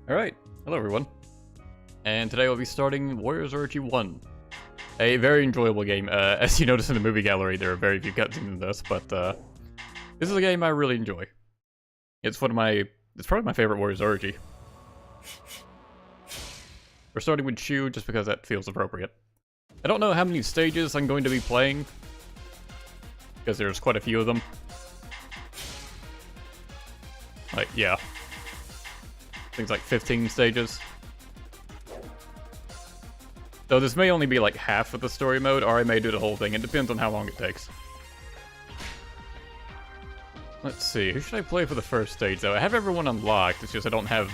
Alright, hello everyone. And today we'll be starting Warriors Orochi 1. A very enjoyable game. As you notice in the movie gallery, there are very few cutscenes in this, but this is a game I really enjoy. It's probably my favorite Warriors Orochi. We're starting with Shu just because that feels appropriate. I don't know how many stages I'm going to be playing, because there's quite a few of them. Like, yeah. Things like 15 stages. Though this may only be like half of the story mode, or I may do the whole thing. It depends on how long it takes. Let's see, who should I play for the first stage though? I have everyone unlocked, it's just I don't have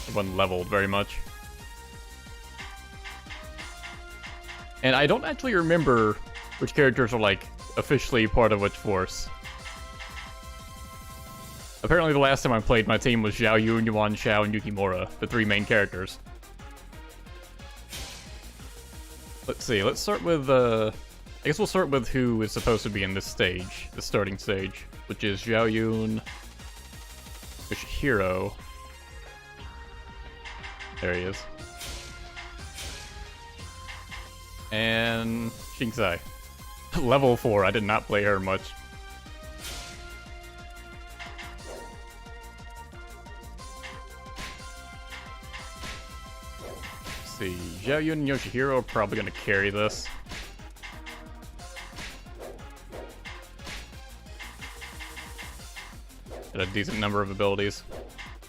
everyone leveled very much. And I don't actually remember which characters are like officially part of which force. Apparently the last time I played, my team was Zhao Yun, Yuan Shao, and Yukimura, the three main characters. Let's see, let's start with, I guess we'll start with who is supposed to be in this stage, the starting stage, which is Zhao Yun, Yoshihiro. There he is. And Shingsai. Level 4, I did not play her much. See, Zhao Yun and Yoshihiro are probably going to carry this. Got a decent number of abilities.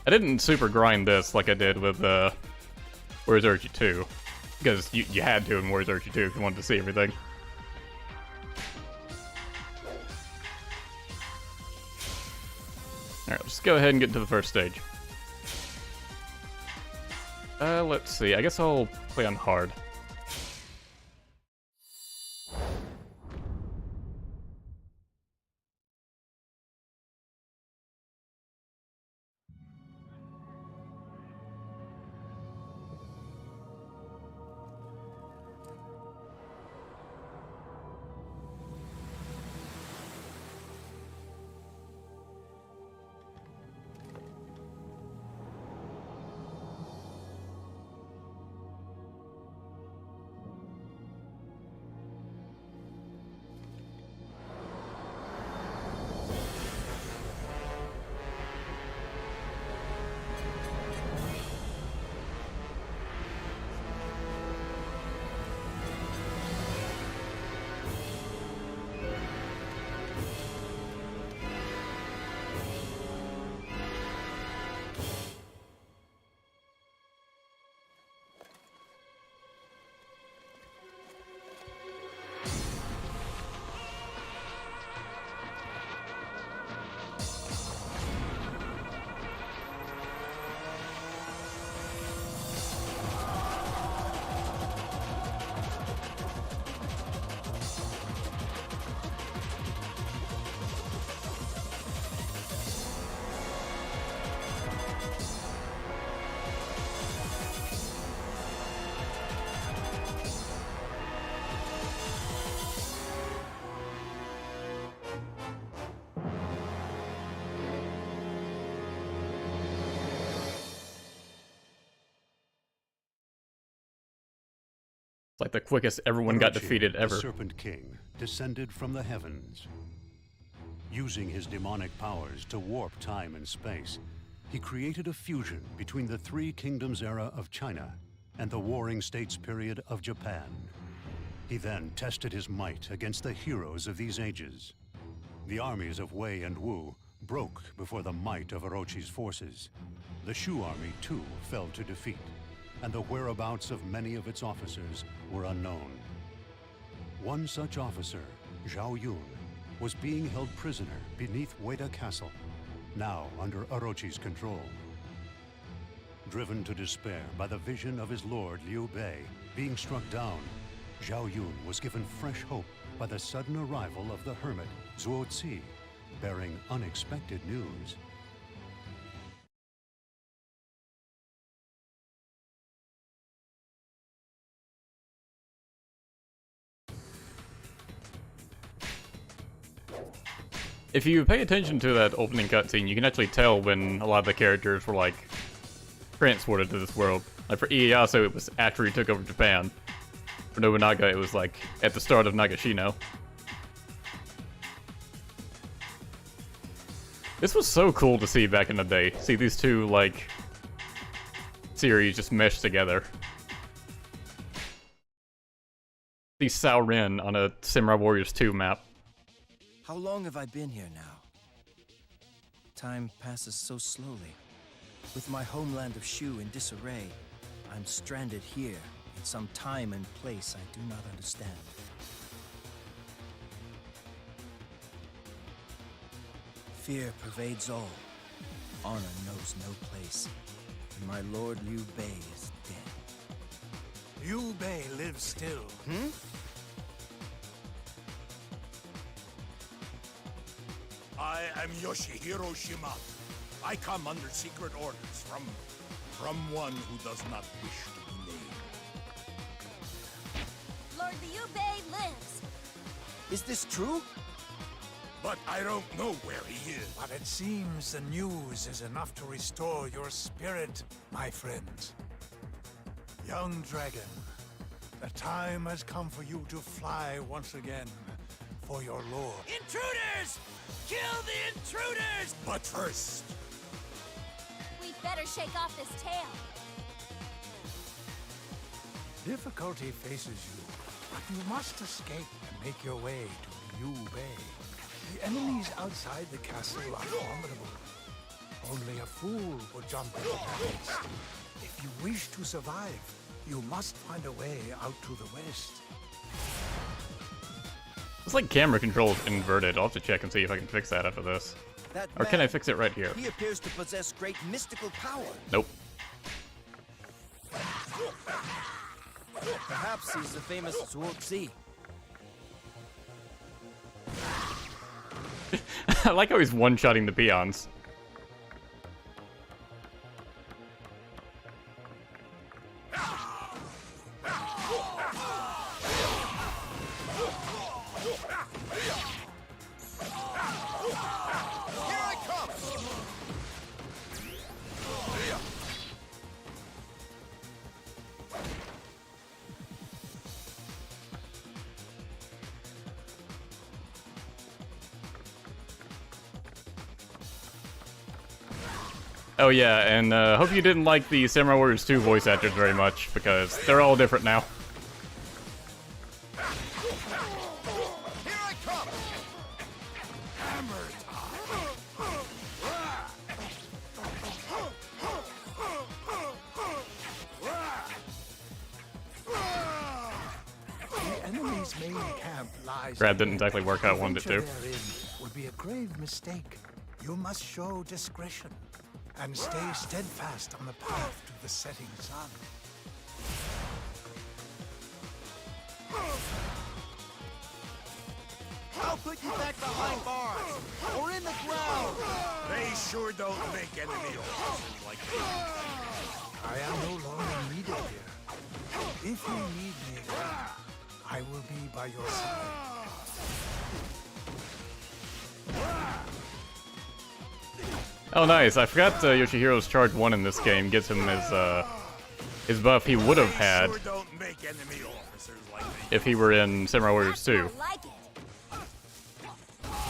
I didn't super grind this like I did with Warriors Orochi 2, because you had to in Warriors Orochi 2 if you wanted to see everything. Alright, let's go ahead and get into the first stage. Let's see. I guess I'll play on hard. Like the quickest everyone got defeated ever. The Serpent King descended from the heavens. Using his demonic powers to warp time and space, he created a fusion between the Three Kingdoms era of China and the Warring States period of Japan. He then tested his might against the heroes of these ages. The armies of Wei and Wu broke before the might of Orochi's forces. The Shu army too fell to defeat, and the whereabouts of many of its officers were unknown. One such officer, Zhao Yun, was being held prisoner beneath Weda Castle, now under Orochi's control. Driven to despair by the vision of his lord Liu Bei being struck down, Zhao Yun was given fresh hope by the sudden arrival of the hermit Zuo Ci, bearing unexpected news. If you pay attention to that opening cutscene, you can actually tell when a lot of the characters were like transported to this world. Like for Ieyasu, it was after he took over Japan. For Nobunaga, it was like at the start of Nagashino. This was so cool to see back in the day. See these two, like, series just mesh together. See Sao Rin on a Samurai Warriors 2 map. How long have I been here now? Time passes so slowly. With my homeland of Shu in disarray, I'm stranded here in some time and place I do not understand. Fear pervades all. Honor knows no place. And my lord Liu Bei is dead. Liu Bei lives still. I am Yoshihiro Shima. I come under secret orders from one who does not wish to be named. Lord Liu Bei lives. Is this true? But I don't know where he is. But it seems the news is enough to restore your spirit, my friends. Young dragon, the time has come for you to fly once again for your lord. Intruders! Kill the intruders! But first, We'd better shake off this tail. Difficulty faces you, but you must escape and make your way to Liu Bei. The enemies outside the castle are formidable. Only a fool would jump into their midst. If you wish to survive, you must find a way out to the west. It's like camera controls inverted. I'll have to check and see if I can fix that after this. That Or can I man, fix it right here? he appears to possess great mystical power. Nope. Perhaps he's the famous Zhuozi. I like how he's one-shotting the peons. Oh yeah, and hope you didn't like the Samurai Warriors 2 voice actors very much, because they're all different now. here I come! Hammer The enemy's main camp lies. Grab didn't exactly work out, wanted it to. Venture therein would be a grave mistake. You must show discretion and stay steadfast on the path to the setting sun. I'll put you back behind bars, or in the ground. They sure don't make enemy officers like me. I am no longer needed here. If you need me, I will be by your side. Oh nice, I forgot Yoshihiro's charge 1 in this game gives him his buff he would have had Sure don't make enemy officers like me. if he were in Samurai Warriors 2. I like it.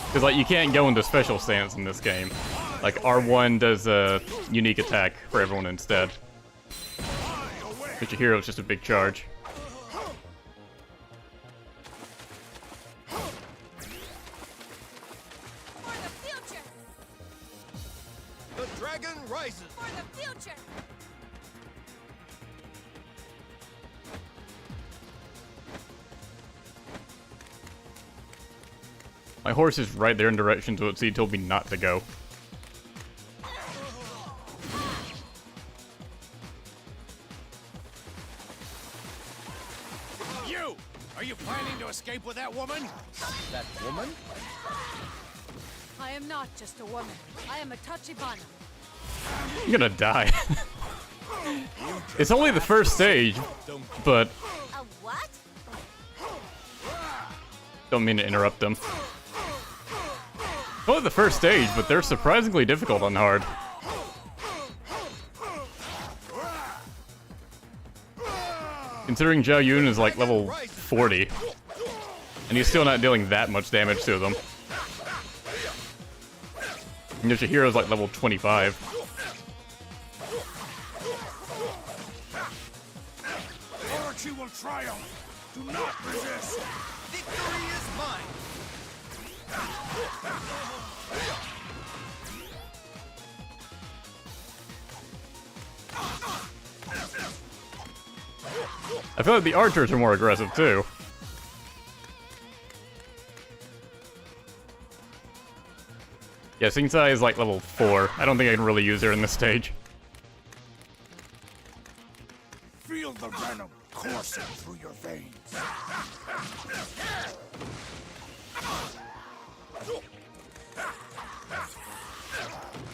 Because like you can't go into special stance in this game. Like R1 does a unique attack for everyone instead. Yoshihiro's just a big charge. For the future. The dragon rises. For the future. My horse is right there in direction to what he told me not to go. You! Are you planning to escape with that woman? That woman? I am not just a woman. I am a Tachibana. I'm gonna die. It's only the first stage, but A what? don't mean to interrupt them. It's only the first stage, but they're surprisingly difficult on hard. Considering Zhao Yun is like level 40. And he's still not dealing that much damage to them. And Yoshihiro's like level 25. Orochi will triumph. Do not resist. Victory is mine. I feel like the archers are more aggressive too. Yeah, Singsai is like level 4. I don't think I can really use her in this stage. Feel the venom coursing through your veins.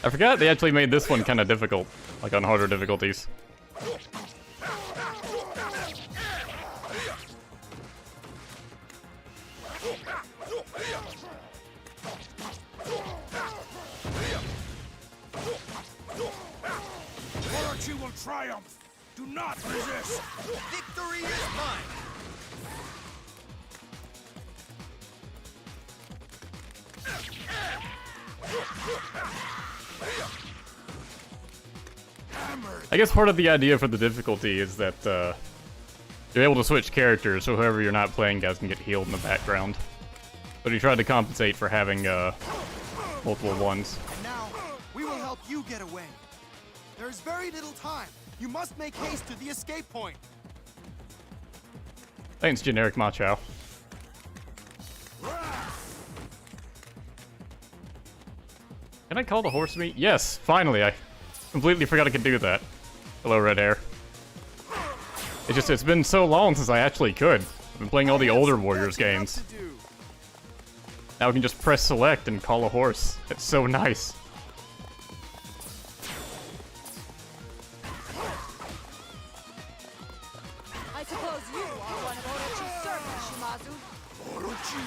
I forgot they actually made this one kind of difficult, like on harder difficulties. Orochi will triumph. Do not resist. Victory is mine. I guess part of the idea for the difficulty is that you're able to switch characters, so whoever you're not playing as can get healed in the background. But he tried to compensate for having multiple ones. And now, we will help you get away. There is very little time. You must make haste to the escape point. Thanks, generic Machao. Can I call the horse meat? Yes, finally. I completely forgot I could do that. Hello, red hair. It's been so long since I actually could. I've been playing all the older Warriors games. Now we can just press select and call a horse. It's so nice. I suppose you are one of Orochi's servants, Shimazu. Orochi,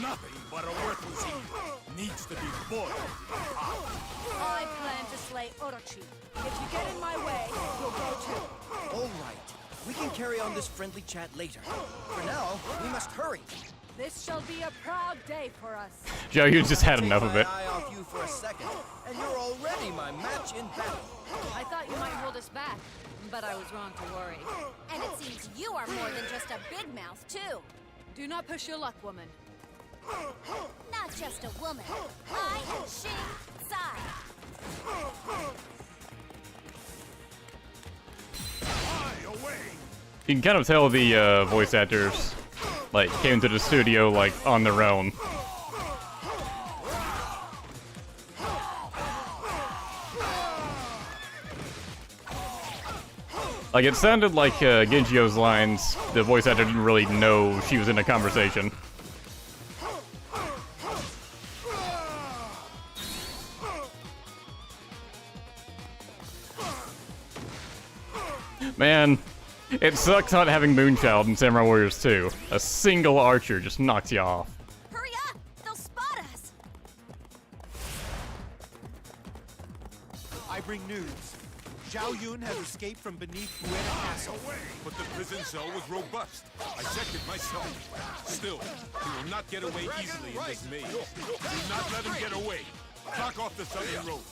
nothing but a worthless evil needs to be boiled. I plan to slay Orochi. If you get in my way, you'll go too. All right. We can carry on this friendly chat later. For now, we must hurry. This shall be a proud day for us. Joe, you just had enough of it. Take my eye off you for a second, and you're already my match in battle. I thought you might hold us back, but I was wrong to worry. And it seems you are more than just a big mouth, too. Do not push your luck, woman. Not just a woman. I am Shu Story. Fly away. You can kind of tell the voice actors like came to the studio like on their own. Like it sounded like Genjio's lines, the voice actor didn't really know she was in a conversation. Man, it sucks not having Moonchild in Samurai Warriors 2. A single archer just knocks you off. Hurry up! They'll spot us! I bring news. Zhao Yun has escaped from beneath Fuera Castle. But the prison cell was robust. I checked it myself. Still, he will not get away easily in this maze. Do not let him get away. Block off the southern road.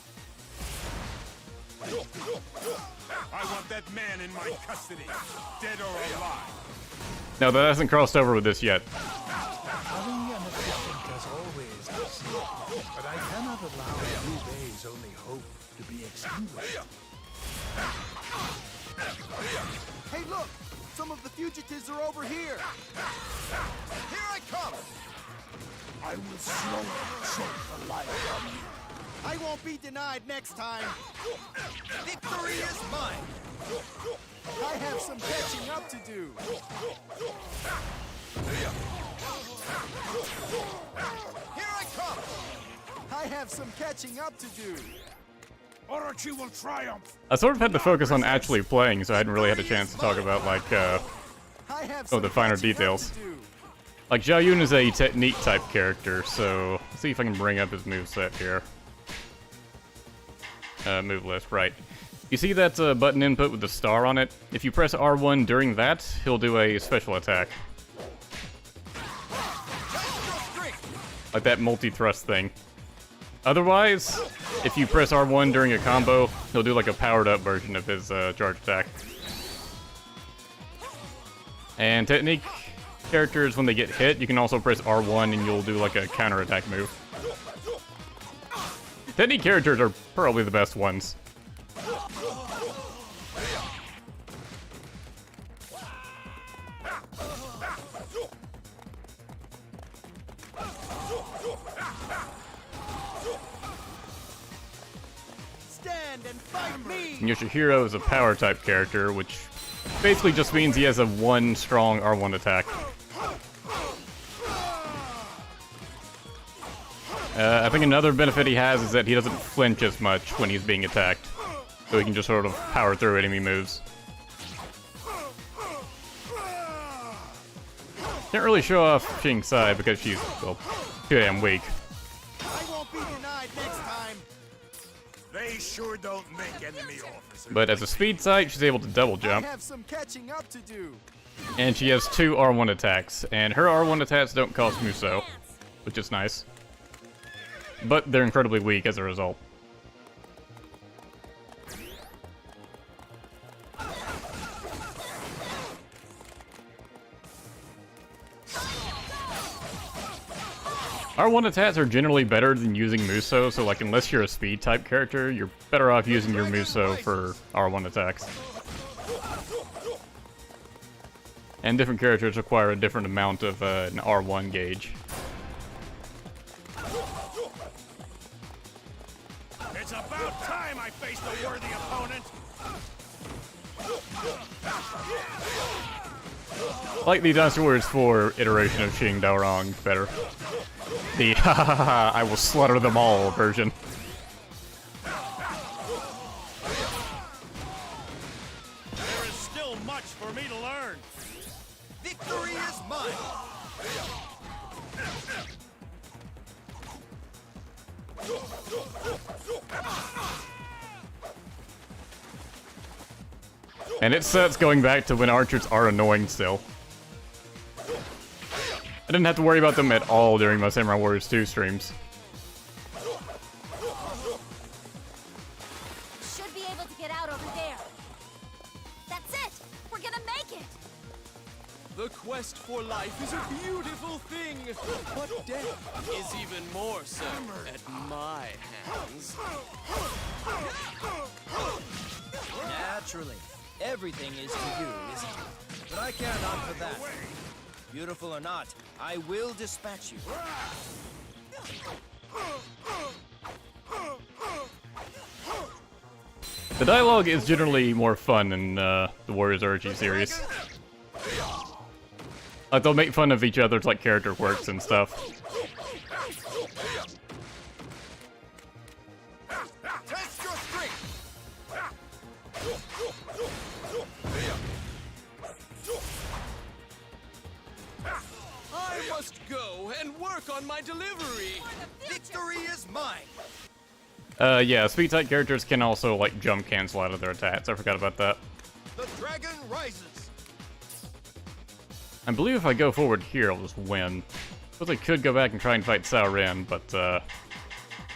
I want that man in my custody, dead or alive. No, that hasn't crossed over with this yet. Having an assistant as always, I see. But I cannot allow Liu Bei's only hope to be extinguished. Hey, look! Some of the fugitives are over here! Here I come! I will slowly choke the life from you. I won't be denied next time! Victory is mine! I have some catching up to do! Here I come! I have some catching up to do! Orochi will triumph. I sort of had to focus on actually playing, so I hadn't really had a chance to talk about like I have some of the finer catching up details. to do. Like Zhao Yun is a technique type character, so let's see if I can bring up his moveset here. Move list, right. You see that button input with the star on it? If you press R1 during that, he'll do a special attack. Like that multi-thrust thing. Otherwise, if you press R1 during a combo, he'll do like a powered-up version of his charge attack. And technique characters, when they get hit, you can also press R1 and you'll do like a counter-attack move. Technique characters are probably the best ones. Stand and fight me! And Yoshihiro is a power-type character, which basically just means he has a one strong R1 attack. I think another benefit he has is that he doesn't flinch as much when he's being attacked. So he can just sort of power through enemy moves. Can't really show off Xing's side because she's, well, too damn weak. I won't be denied next time. They sure don't make enemy officers. But as a speed side, she's able to double jump. I have some catching up to do. And she has 2 R1 attacks. And her R1 attacks don't cost Musou, which is nice. But they're incredibly weak as a result. R1 attacks are generally better than using Musou, so like unless you're a speed type character, you're better off using your Musou for R1 attacks. And different characters require a different amount of an R1 gauge. It's about time I faced a worthy opponent. I like the Dynasty Warriors 4 iteration of Xing Daorong better. The I will slaughter them all version. There is still much for me to learn. Victory is mine. And it sets going back to when archers are annoying still. I didn't have to worry about them at all during my Samurai Warriors 2 streams. Should be able to get out over there. That's it! We're gonna make it! The quest for life is a beautiful thing, but death is even more so at my hands. Naturally. Everything is to you, isn't it? But I care not for that. Beautiful or not, I will dispatch you. The dialogue is generally more fun in the Warriors Orochi series. Like they'll make fun of each other's like character quirks and stuff. Test your strength. I must go and work on my delivery. Victory is mine. Yeah, speed type characters can also like jump cancel out of their attacks. I forgot about that. The dragon rises. I believe if I go forward here, I'll just win. Suppose I could go back and try and fight Cao Ren, but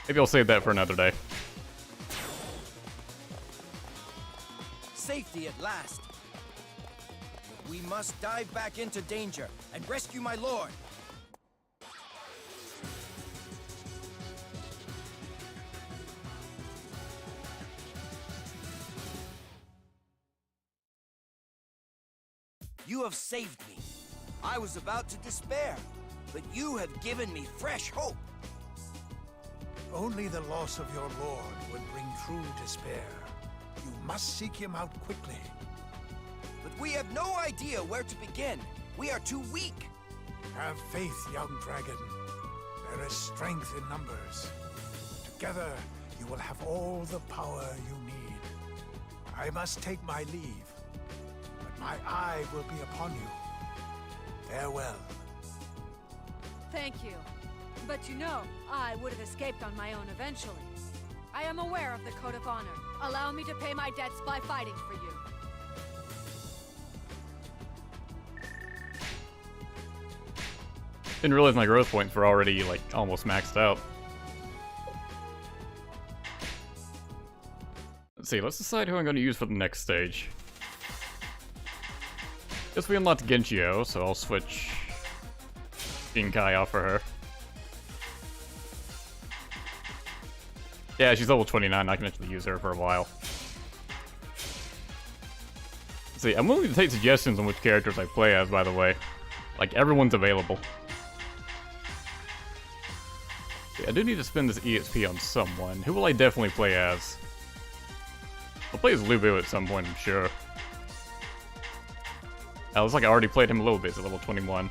maybe I'll save that for another day. Safety at last. We must dive back into danger and rescue my lord. You have saved me. I was about to despair, but you have given me fresh hope. Only the loss of your lord would bring true despair. You must seek him out quickly. But we have no idea where to begin. We are too weak. Have faith, young dragon. There is strength in numbers. Together, you will have all the power you need. I must take my leave, but my eye will be upon you. Farewell. Thank you. But you know, I would have escaped on my own eventually. I am aware of the Code of Honor. Allow me to pay my debts by fighting for you. Didn't realize my growth points were already, like, almost maxed out. Let's see, let's decide who I'm going to use for the next stage. Guess we unlocked Genchio, so I'll switch Shinkai off for her. Yeah, she's level 29, I can actually use her for a while. Let's see, I'm willing to take suggestions on which characters I play as, by the way. Like, everyone's available. I do need to spend this EXP on someone. Who will I definitely play as? I'll play as Lu Bu at some point, I'm sure. It looks like I already played him a little bit at level 21.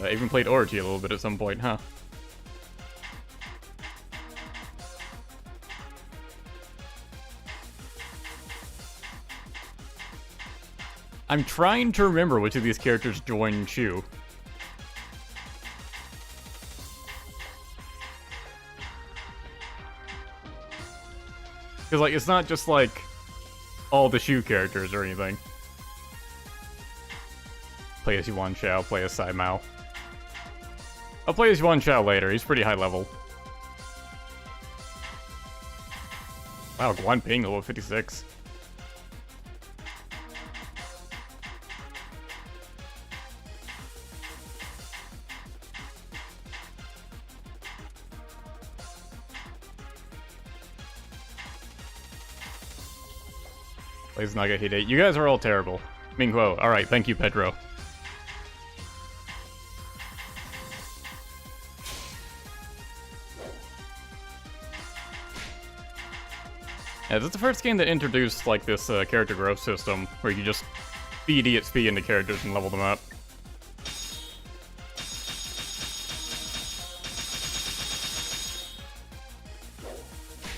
I even played Orochi a little bit at some point, huh? I'm trying to remember which of these characters joined Shu. Because, like, it's not just, like, all the Shu characters or anything. Play as Yuan Shao, play as Sai Mao. I'll play as Yuan Shao later, he's pretty high level. Wow, Guan Ping, level 56. Plays Nagahide. You guys are all terrible. Minghuo. Alright, thank you, Pedro. Yeah, this is the first game that introduced, like, this character growth system, where you just feed EXP into characters and level them up.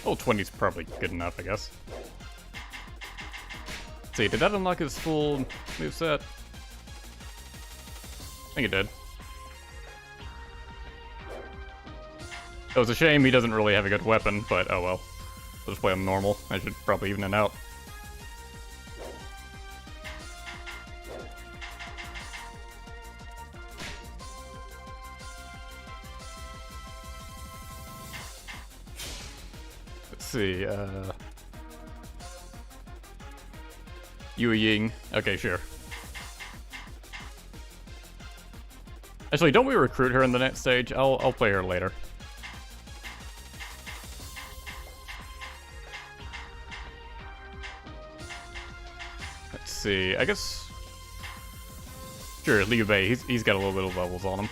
Level 20's probably good enough, I guess. Let's see, did that unlock his full moveset? I think it did. It was a shame he doesn't really have a good weapon, but oh well. I'll just play him normal. I should probably even it out. Let's see, Yue Ying. Okay, sure. Actually, don't we recruit her in the next stage? I'll play her later. Let's see. I guess. Sure, Liu Bei. He's got a little bit of levels on him.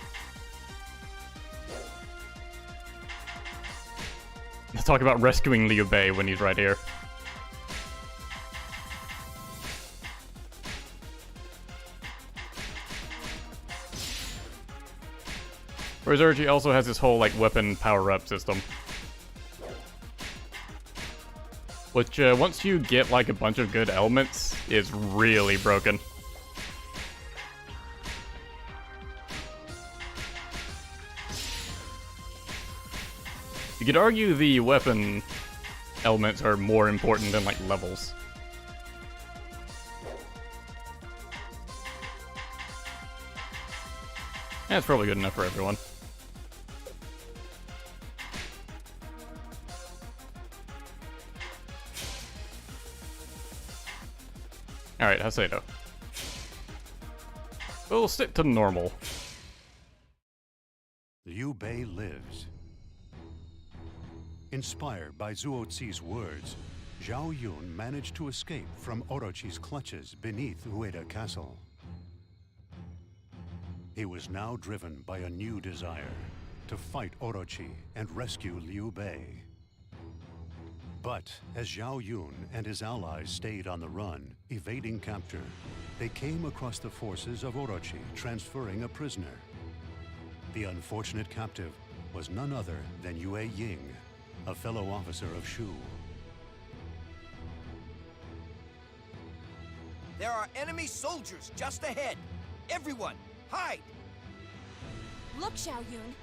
Let's talk about rescuing Liu Bei when he's right here. Whereas Orochi also has this whole, like, weapon power-up system. Which, once you get, like, a bunch of good elements, is really broken. You could argue the weapon elements are more important than, like, levels. That's probably good enough for everyone. Alright, Hasedo. We'll stick to normal. Liu Bei lives. Inspired by Zuo Zi's words, Zhao Yun managed to escape from Orochi's clutches beneath Ueda Castle. He was now driven by a new desire to fight Orochi and rescue Liu Bei. But as Zhao Yun and his allies stayed on the run, evading capture, they came across the forces of Orochi transferring a prisoner. The unfortunate captive was none other than Yue Ying, a fellow officer of Shu. There are enemy soldiers just ahead. Everyone, hide! Look, Xiao Yun.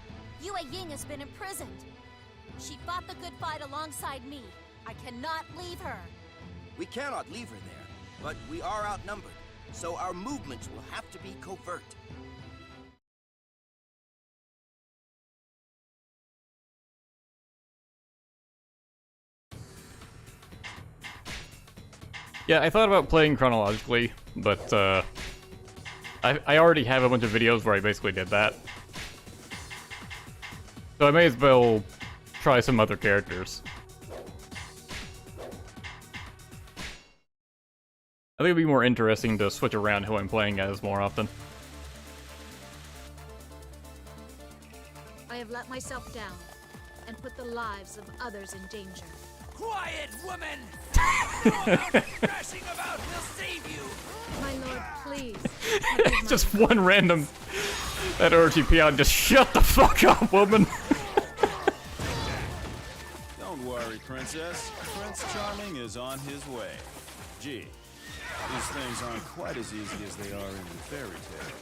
Yue Ying has been imprisoned. She fought the good fight alongside me. I cannot leave her. We cannot leave her there, but we are outnumbered, so our movements will have to be covert. Yeah, I thought about playing chronologically, but I already have a bunch of videos where I basically did that. So I may as well try some other characters. I think it'd be more interesting to switch around who I'm playing as more often. I have let myself down and put the lives of others in danger. Quiet, woman! Crashing about will save you! My lord, please. Just one random... That Orochi peon just shut the fuck up, woman! Don't worry, princess. Prince Charming is on his way. Gee, these things aren't quite as easy as they are in the fairy tale.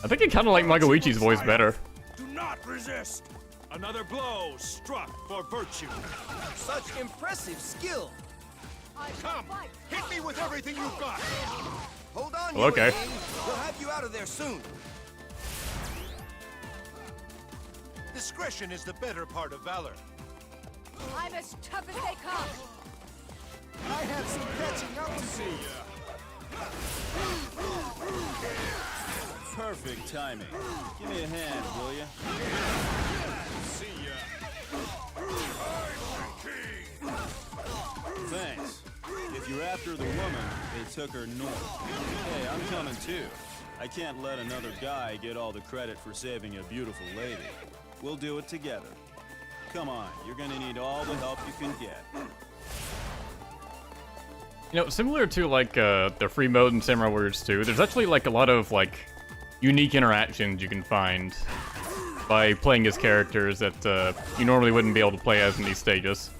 I think I kinda like Magoichi's voice better. Do not resist! Another blow struck for virtue. Such impressive skill! Come, hit me with everything you've got! Hold on, Well, okay. Wayne. We'll have you out of there soon. Discretion is the better part of valor. I'm as tough as they come. I have some catching up to do. Perfect timing. Give me a hand, will you? See ya. Thanks. If you're after the woman, they took her north. Hey, I'm coming too. I can't let another guy get all the credit for saving a beautiful lady. We'll do it together. Come on, you're gonna need all the help you can get. You know, similar to like the free mode in Samurai Warriors 2, there's actually like a lot of like unique interactions you can find by playing as characters that you normally wouldn't be able to play as in these stages.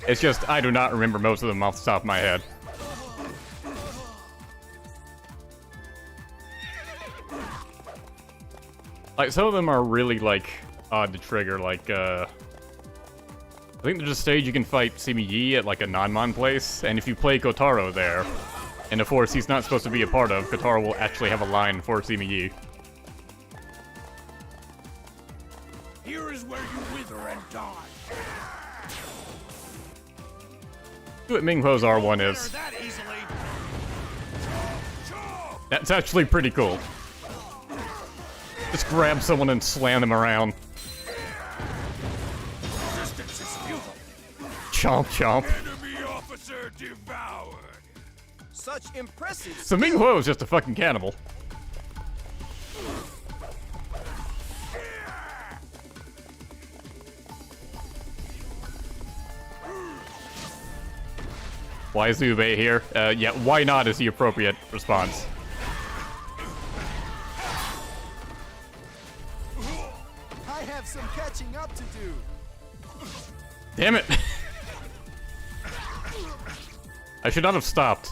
It's just, I do not remember most of them off the top of my head. Like, some of them are really, like, odd to trigger, like, I think there's a stage you can fight Simi Yi at, like, a non-mon place, and if you play Kotaro there, in a force he's not supposed to be a part of, Kotaro will actually have a line for Simi Yi. Here is where you wither and die. See what Minghuo's R1 is. That easily. That's actually pretty cool. Just grab someone and slam them around. Resistance is futile. Chomp chomp. Enemy officer devoured. Such impressive. So Minghuo is just a fucking cannibal. Why is Ube here? Yeah, why not is the appropriate response. I have some catching up to do. Damn it! I should not have stopped.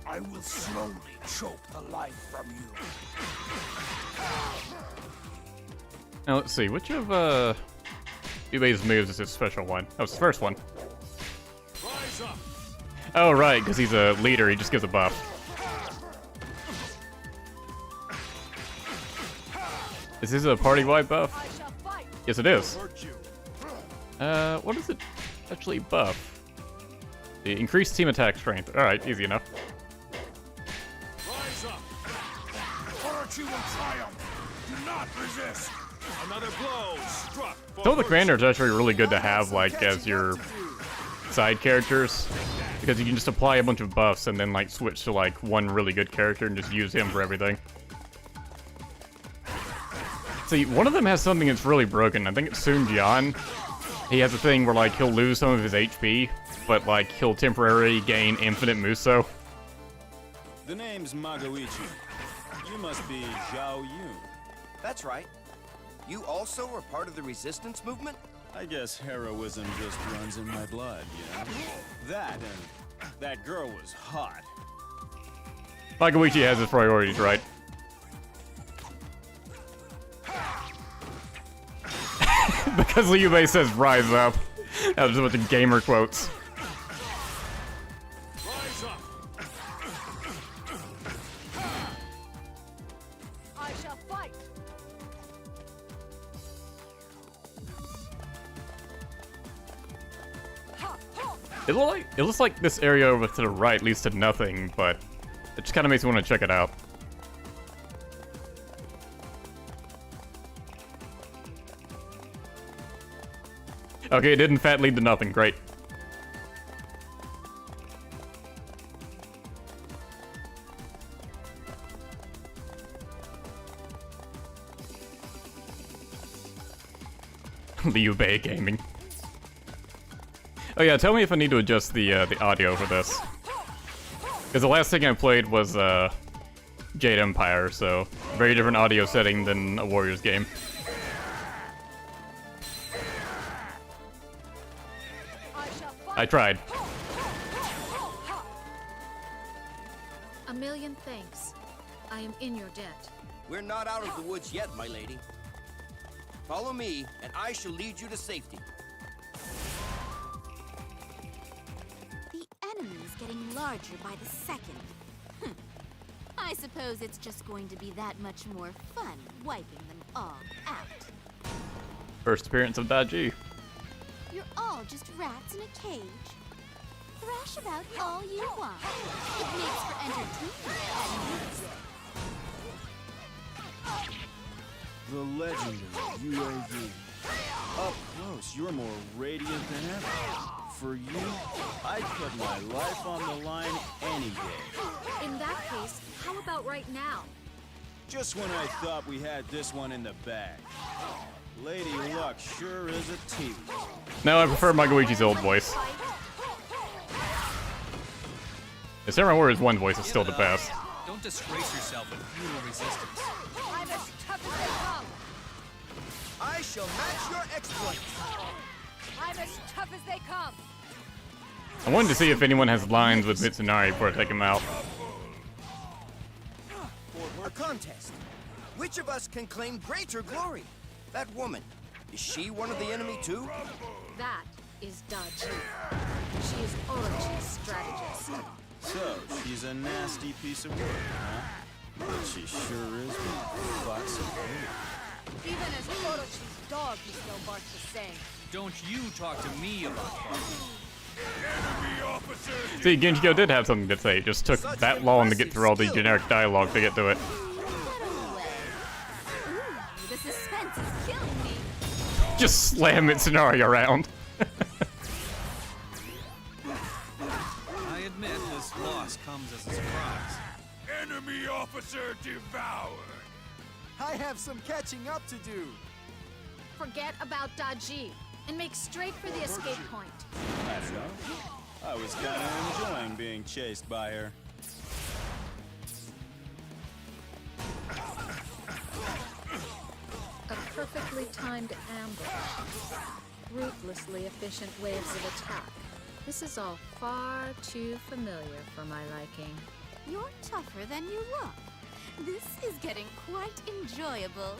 I will slowly choke the life from you. Now let's see, which of Ube's moves is his special one? Oh, it's the first one. Rise up. Oh right, because he's a leader, he just gives a buff. Is this a party-wide buff? I shall fight. Yes it is. Virtue. What does it actually buff? The increased team attack strength. Alright, easy enough. Rise up. Orochi will triumph. Do not resist. Another blow struck for Some of the virtue. commanders are actually really good to have, like, as your side characters. Because you can just apply a bunch of buffs and then, like, switch to, like, one really good character and just use him for everything. See, one of them has something that's really broken. I think it's Sun Jian. He has a thing where, like, he'll lose some of his HP, but, like, he'll temporarily gain infinite Muso. The name's Magoichi. You must be Zhao Yun. That's right. You also were part of the resistance movement? I guess heroism just runs in my blood, you know? That and that girl was hot. Magoichi has his priorities, right? Because Liu Bei says rise up. That was just a bunch of gamer quotes. Rise up. I shall fight. It looks like this area over to the right leads to nothing, but it just kind of makes me want to check it out. Okay, it did in fact lead to nothing. Great. Liu Bei Gaming. Oh yeah, tell me if I need to adjust the audio for this. Because the last thing I played was Jade Empire, so very different audio setting than a Warriors game. I tried. A million thanks. I am in your debt. We're not out of the woods yet, my lady. Follow me, and I shall lead you to safety. The enemy's getting larger by the second. I suppose it's just going to be that much more fun wiping them all out. First appearance of Daji. You're all just rats in a cage. Thrash about all you want. It makes for entertainment at least. The legendary UAV. Up close, you're more radiant than ever. For you, I'd put my life on the line any day. In that case, how about right now? Just when I thought we had this one in the bag. Lady Luck sure is a tease. No, I prefer Magoichi's old voice. The Samurai Warriors 1 voice is still the best. Don't disgrace yourself with futile resistance. I'm as tough as they come. I shall match your exploits. I'm as tough as they come. I wanted to see if anyone has lines with Mitsunari before I take him out. For a contest. Which of us can claim greater glory? That woman, is she one of the enemy too? That is Daji. She is Orochi's strategist. So, she's a nasty piece of work, huh? But she sure is one classic lady. Even as Orochi's dog, he still barks the same. Don't you talk to me about barking. See, Genjiko did have something to say. It just took that long to get through all the generic dialogue to get to it. The suspense is killing me. Just slam Mitsunari around. I admit this loss comes as a surprise. Enemy officer devoured. I have some catching up to do. Forget about Daji and make straight for the escape point. I don't know. I was kind of enjoying being chased by her. A perfectly timed ambush. Ruthlessly efficient waves of attack. This is all far too familiar for my liking. You're tougher than you look. This is getting quite enjoyable.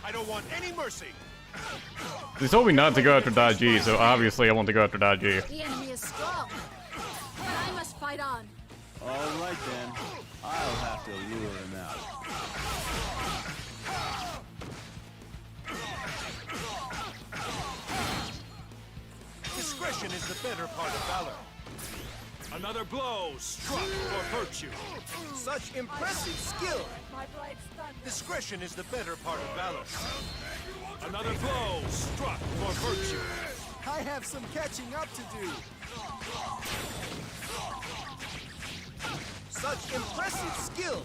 I don't want any mercy. They told me not to go after Daji, so obviously I want to go after Daji. The enemy is strong, but I must fight on. All right then, I'll have to lure him out. Discretion is the better part of valor. Another blow struck for virtue. Such impressive skill. My blade's thunder. Discretion is the better part of valor. Another blow struck for virtue. I have some catching up to do. Such impressive skill.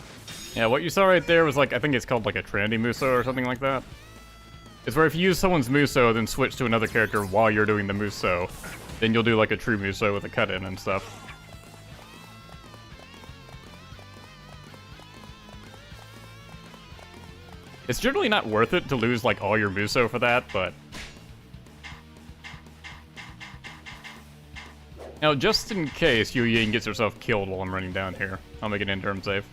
Yeah, what you saw right there was like, I think it's called like a Trinity Muso or something like that. It's where if you use someone's Muso, then switch to another character while you're doing the Muso, then you'll do like a true Muso with a cut-in and stuff. It's generally not worth it to lose, like, all your Muso for that, but... Now, just in case Yu Ying gets herself killed while I'm running down here, I'll make an interim save.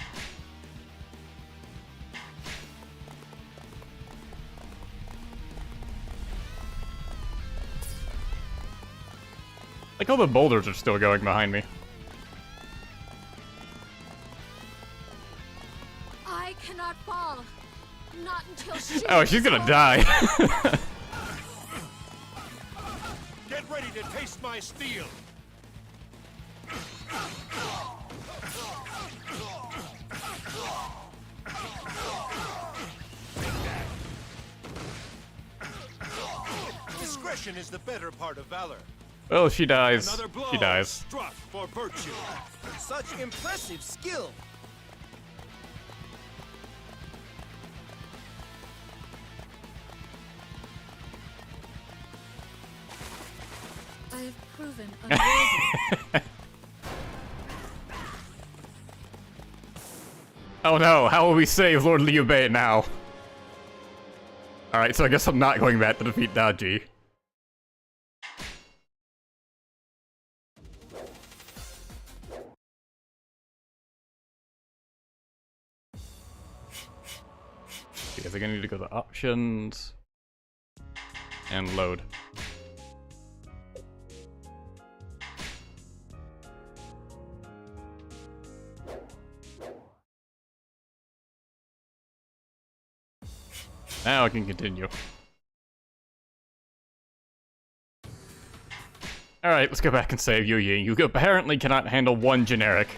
Like, all the boulders are still going behind me. I cannot fall. Not until she... Oh, she's gonna die. Get ready to taste my steel. Discretion is the better part of valor. Well, she dies. Another blow She dies. struck for virtue. Such impressive skill. I have proven unworthy. Oh no, how will we save Lord Liu Bei now? Alright, so I guess I'm not going back to defeat Daji. Okay, so I need to go to options and load. Now I can continue. Alright, let's go back and save Yu Ying. You apparently cannot handle one generic.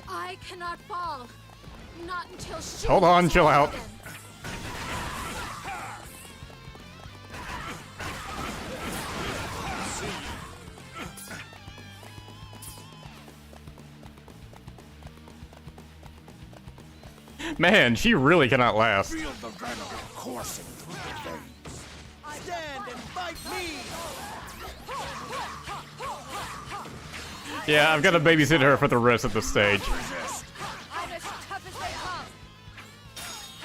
I cannot fall. Not until she... Hold on, is chill out. again. Man, she really cannot last. Feel the venom coursing through the veins. Stand and fight me! Yeah, I've got to babysit her for the rest of the stage. I'm as tough as they come.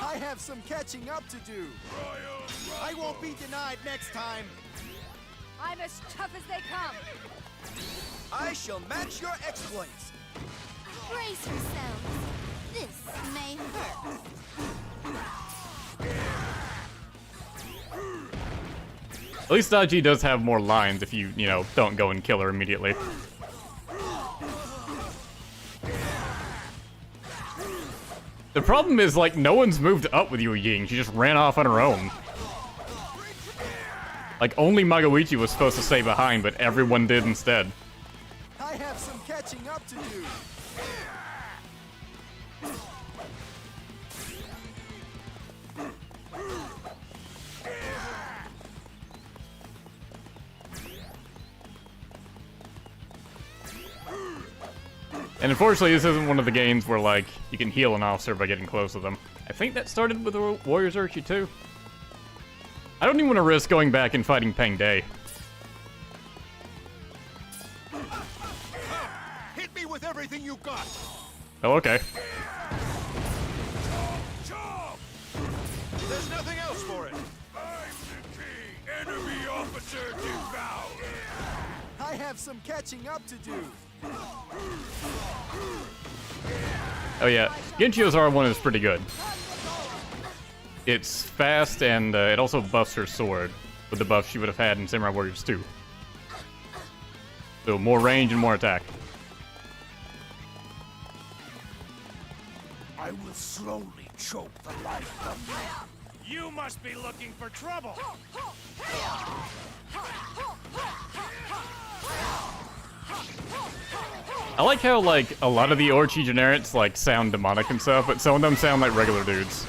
I have some catching up to do. I won't be denied next time. I'm as tough as they come. I shall match your exploits. Brace yourselves. This may hurt. At least Daji does have more lines if you, don't go and kill her immediately. The problem is, like, no one's moved up with Yu Ying. She just ran off on her own. Like, only Magawichi was supposed to stay behind, but everyone did instead. I have some catching up to do. And unfortunately, this isn't one of the games where, like, you can heal an officer by getting close to them. I think that started with Warriors Orochi too. I don't even want to risk going back and fighting Peng Day. Hit me with everything you got. Oh, okay. There's nothing else for it. I'm the king. Enemy officer devoured. I have some catching up to do. Oh yeah, Genchio's R1 is pretty good. It's fast and it also buffs her sword with the buff she would have had in Samurai Warriors 2. So more range and more attack. I will slowly choke the life from you. You must be looking for trouble. I like how, like, a lot of the Orochi generics, like, sound demonic and stuff, but some of them sound like regular dudes.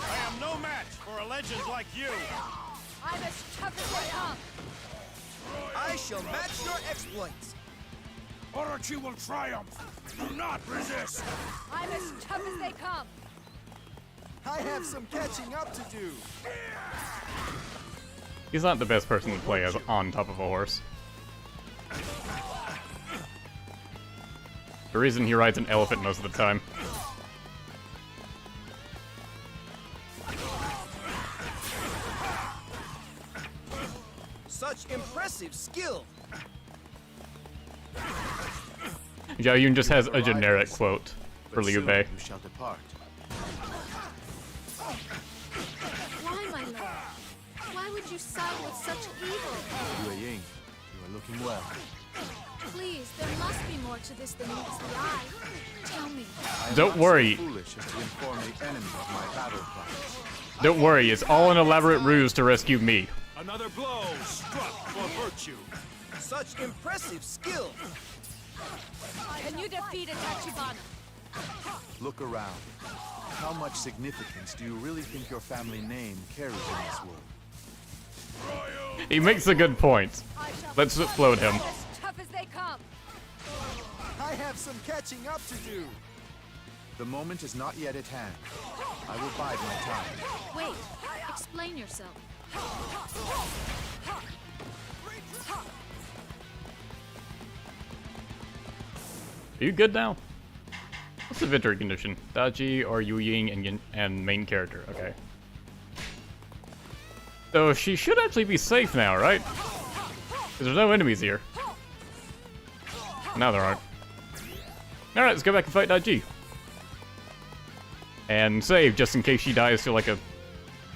I am no match for a legend like you. I'm as tough as they come. I shall match your exploits. Orochi will triumph. Do not resist. I'm as tough as they come. I have some catching up to do. He's not the best person to play as on top of a horse. The reason he rides an elephant most of the time. Such impressive skill. Zhao Yun just has a generic quote for Liu Bei. You shall depart. Why, my lord? Why would you side with such evil? Yue Ying, you are looking well. Please, there must be more to this than meets the eye. Tell me. Don't worry. Foolish as to inform the enemy of my battle plans. Don't worry, it's all an elaborate ruse to rescue me. Another blow struck for virtue. Such impressive skill. Can you defeat a Tachibana? Look around. How much significance do you really think your family name carries in this world? He makes a good point. Let's explode him. As tough as they come. I have some catching up to do. The moment is not yet at hand. I will bide my time. Wait, explain yourself. Are you good now? What's the victory condition? Daji or Yu Ying and main character. Okay. So she should actually be safe now, right? Because there's no enemies here. Now there aren't. Alright, let's go back and fight Daji. And save, just in case she dies to like a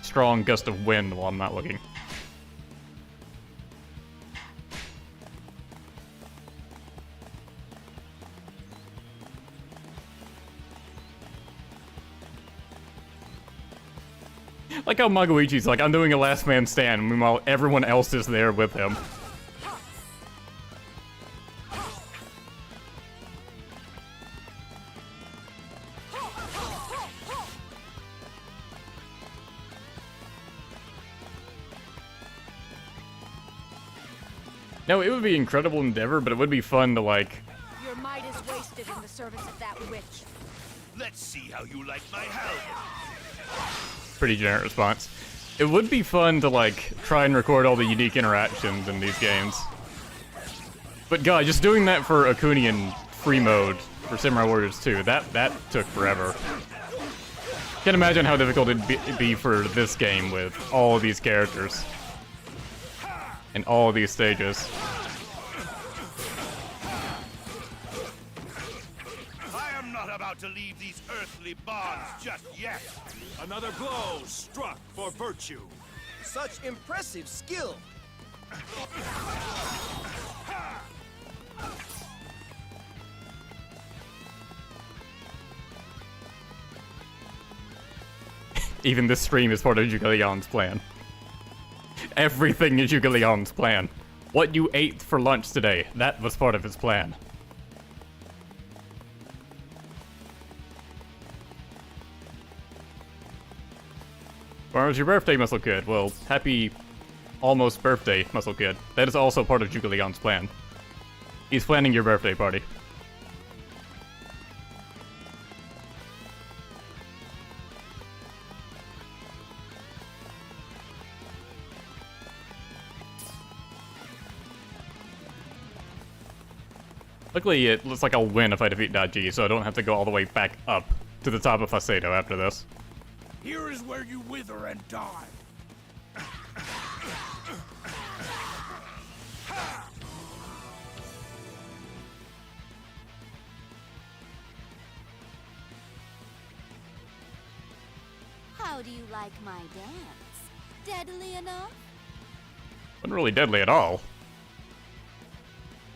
strong gust of wind while I'm not looking. Like how Magoichi's like, I'm doing a last man stand, meanwhile everyone else is there with him. No, it would be an incredible endeavor, but it would be fun to like... Your might is wasted in the service of that witch. Let's see how you like my helmet. Pretty generic response. It would be fun to like try and record all the unique interactions in these games. But god, just doing that for Akunian free mode for Samurai Warriors 2, that took forever. Can't imagine how difficult it'd be for this game with all of these characters. In all of these stages. I am not about to leave these earthly bonds just yet. Another blow struck for virtue. Such impressive skill. Even this stream is part of Zhuge Liang's plan. Everything is Zhuge Liang's plan. What you ate for lunch today, that was part of his plan. Tomorrow's your birthday, Muscle Kid. Well, happy almost birthday, Muscle Kid. That is also part of Zhuge Liang's plan. He's planning your birthday party. Luckily, it looks like I'll win if I defeat Daji, so I don't have to go all the way back up to the top of Faceto after this. Here is where you wither and die. How do you like my dance? Deadly enough? Wasn't really deadly at all.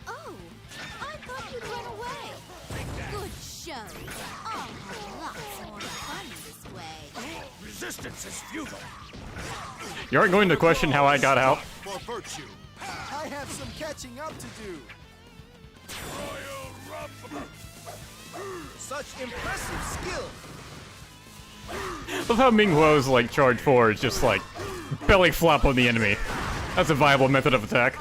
Oh, I thought you'd run away. Good show. I'll have lots more fun this way. Resistance is futile. You aren't going to question how I got out? For virtue. I have some catching up to do. Such impressive skill. Love how Ming Huo's like charge forward is just like belly flop on the enemy. That's a viable method of attack.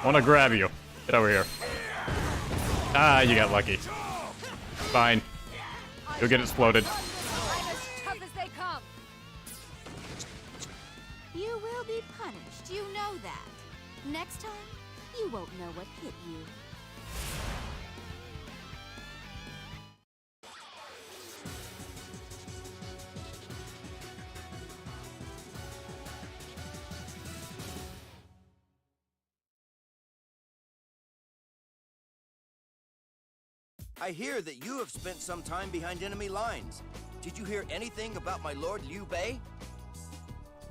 wanna grab you. Get over here. Ah, you got lucky. Fine. You'll get exploded. I'm as tough as they come. You will be punished, you know that. Next time, you won't know what hit you. I hear that you have spent some time behind enemy lines. Did you hear anything about my lord Liu Bei?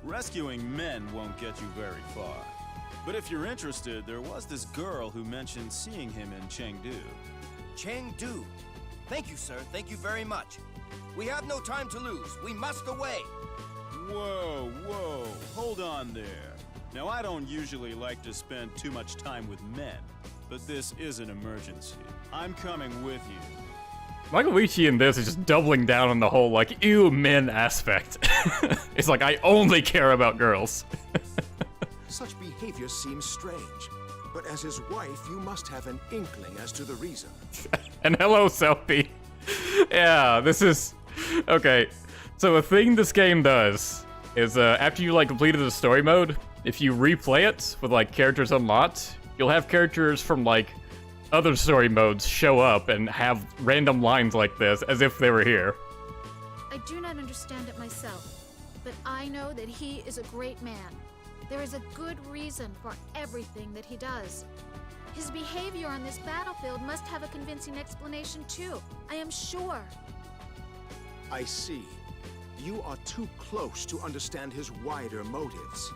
Rescuing men won't get you very far. But if you're interested, there was this girl who mentioned seeing him in Chengdu. Chengdu. Thank you, sir. Thank you very much. We have no time to lose. We must away. Whoa, whoa. Hold on there. Now, I don't usually like to spend too much time with men, but this is an emergency. I'm coming with you. Magoichi in this is just doubling down on the whole, like, ew, men aspect. It's like, I only care about girls. Such behavior seems strange, but as his wife, you must have an inkling as to the reason. And hello, Selfie. Yeah, this is... Okay, so a thing this game does is, after you, like, completed the story mode, if you replay it with, like, characters unlocked, you'll have characters from, like, other story modes show up and have random lines like this as if they were here. I do not understand it myself, but I know that he is a great man. There is a good reason for everything that he does. His behavior on this battlefield must have a convincing explanation too. I am sure. I see. You are too close to understand his wider motives.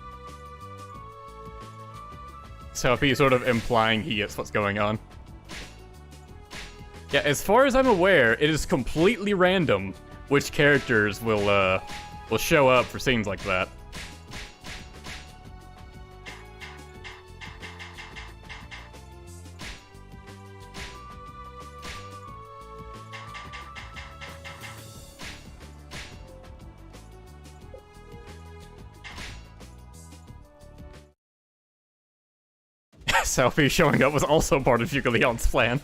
So if he's sort of implying he gets what's going on. Yeah, as far as I'm aware, it is completely random which characters will show up for scenes like that. Selfie showing up was also part of Zhuge Liang's plan.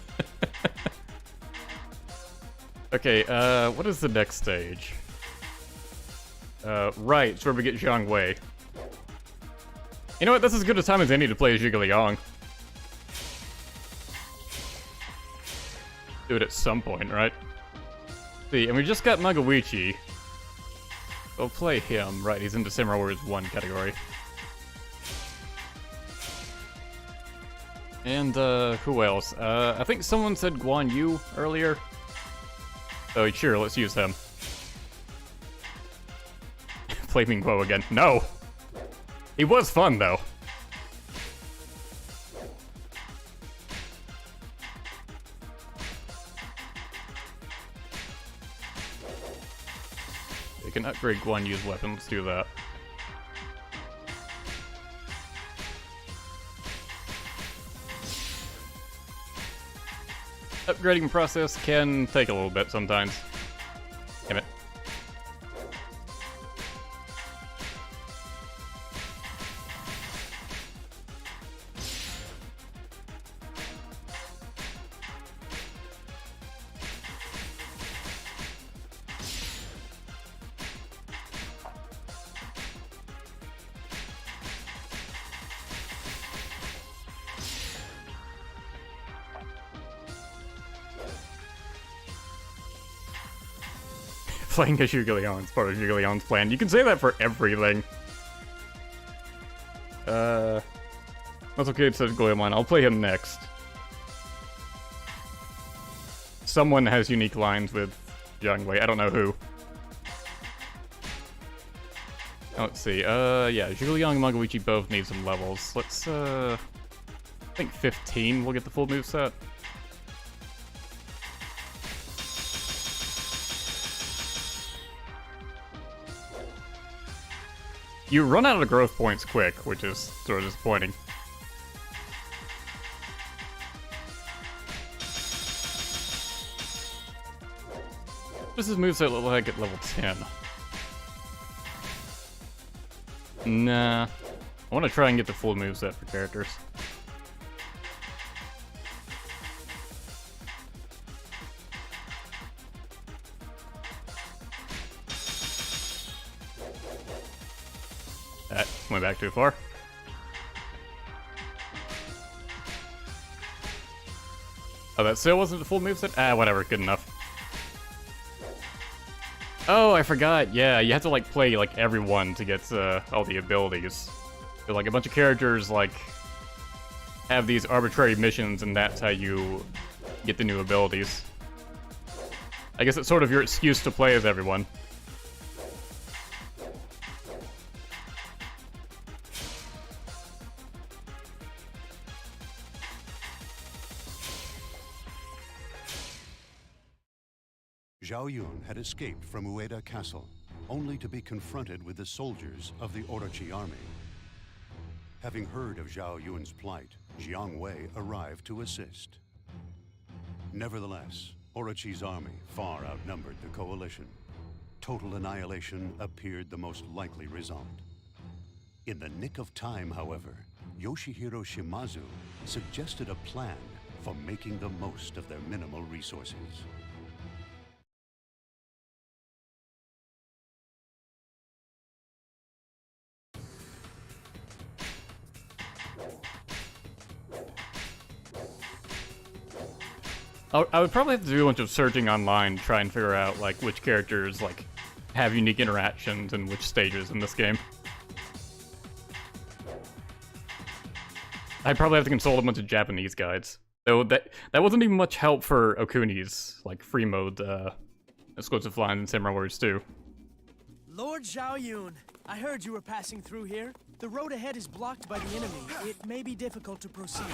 Okay, what is the next stage? Right, it's where we get Zhang Wei. You know what, that's as good a time as any to play as Zhuge Liang. Do it at some point, right? See, and we just got Magoichi. We'll play him. Right, he's into Samurai Warriors 1 category. And, who else? I think someone said Guan Yu earlier. So, sure, let's use him. Flaming Guo again. No! He was fun, though. We can upgrade Guan Yu's weapon. Let's do that. Upgrading process can take a little bit sometimes. Damn it. Playing as Zhuge Liang is part of Zhuge Liang's plan. You can say that for everything. That's okay, it says Goemon. I'll play him next. Someone has unique lines with Zhang Wei. I don't know who. Let's see. Yeah, Zhuge Liang and Magoichi both need some levels. Let's, I think 15 will get the full moveset. You run out of growth points quick, which is sort of disappointing. What does this moveset look like at level 10? Nah. I want to try and get the full moveset for characters. went back too far. Oh, that still wasn't the full moveset? Ah, whatever, good enough. Oh, I forgot. Yeah, you have to like play like everyone to get all the abilities. So, like a bunch of characters like have these arbitrary missions, and that's how you get the new abilities. I guess it's sort of your excuse to play as everyone. Zhao Yun had escaped from Ueda Castle, only to be confronted with the soldiers of the Orochi army. Having heard of Zhao Yun's plight, Jiang Wei arrived to assist. Nevertheless, Orochi's army far outnumbered the coalition. Total annihilation appeared the most likely result. In the nick of time, however, Yoshihiro Shimazu suggested a plan for making the most of their minimal resources. I would probably have to do a bunch of searching online to try and figure out like which characters like have unique interactions and which stages in this game. I'd probably have to consult a bunch of Japanese guides. Though that wasn't even much help for Okuni's like free mode exclusive lines in Samurai Warriors 2. Lord Zhao Yun, I heard you were passing through here. The road ahead is blocked by the enemy. It may be difficult to proceed.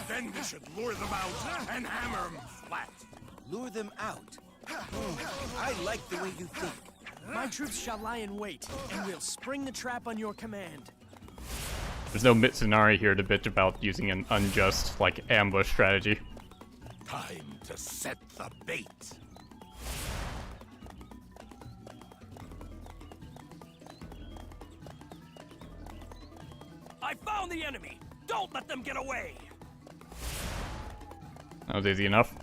Then we should lure them out and hammer them flat. Lure them out? I like the way you think. My troops shall lie in wait, and we'll spring the trap on your command. There's no Mitsunari here to bitch about using an unjust, like, ambush strategy. Time to set the bait. I found the enemy! Don't let them get away! That was easy enough.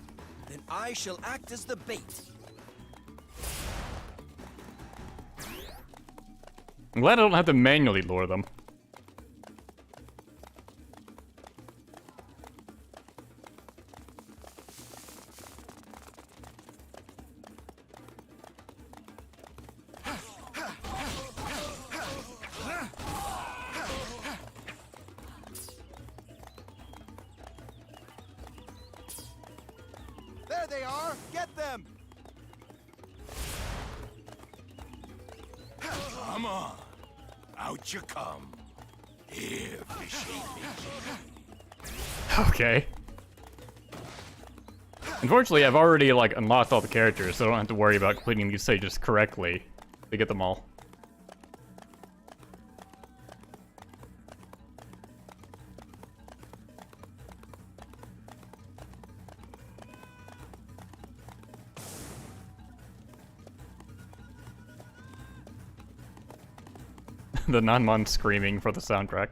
Then I shall act as the bait. I'm glad I don't have to manually lure them. There they are! Get them! Come on. Out you come. Here, fishy. Okay. Unfortunately, I've already, like, unlocked all the characters, so I don't have to worry about completing these stages correctly to get them all. The Nanmon screaming for the soundtrack.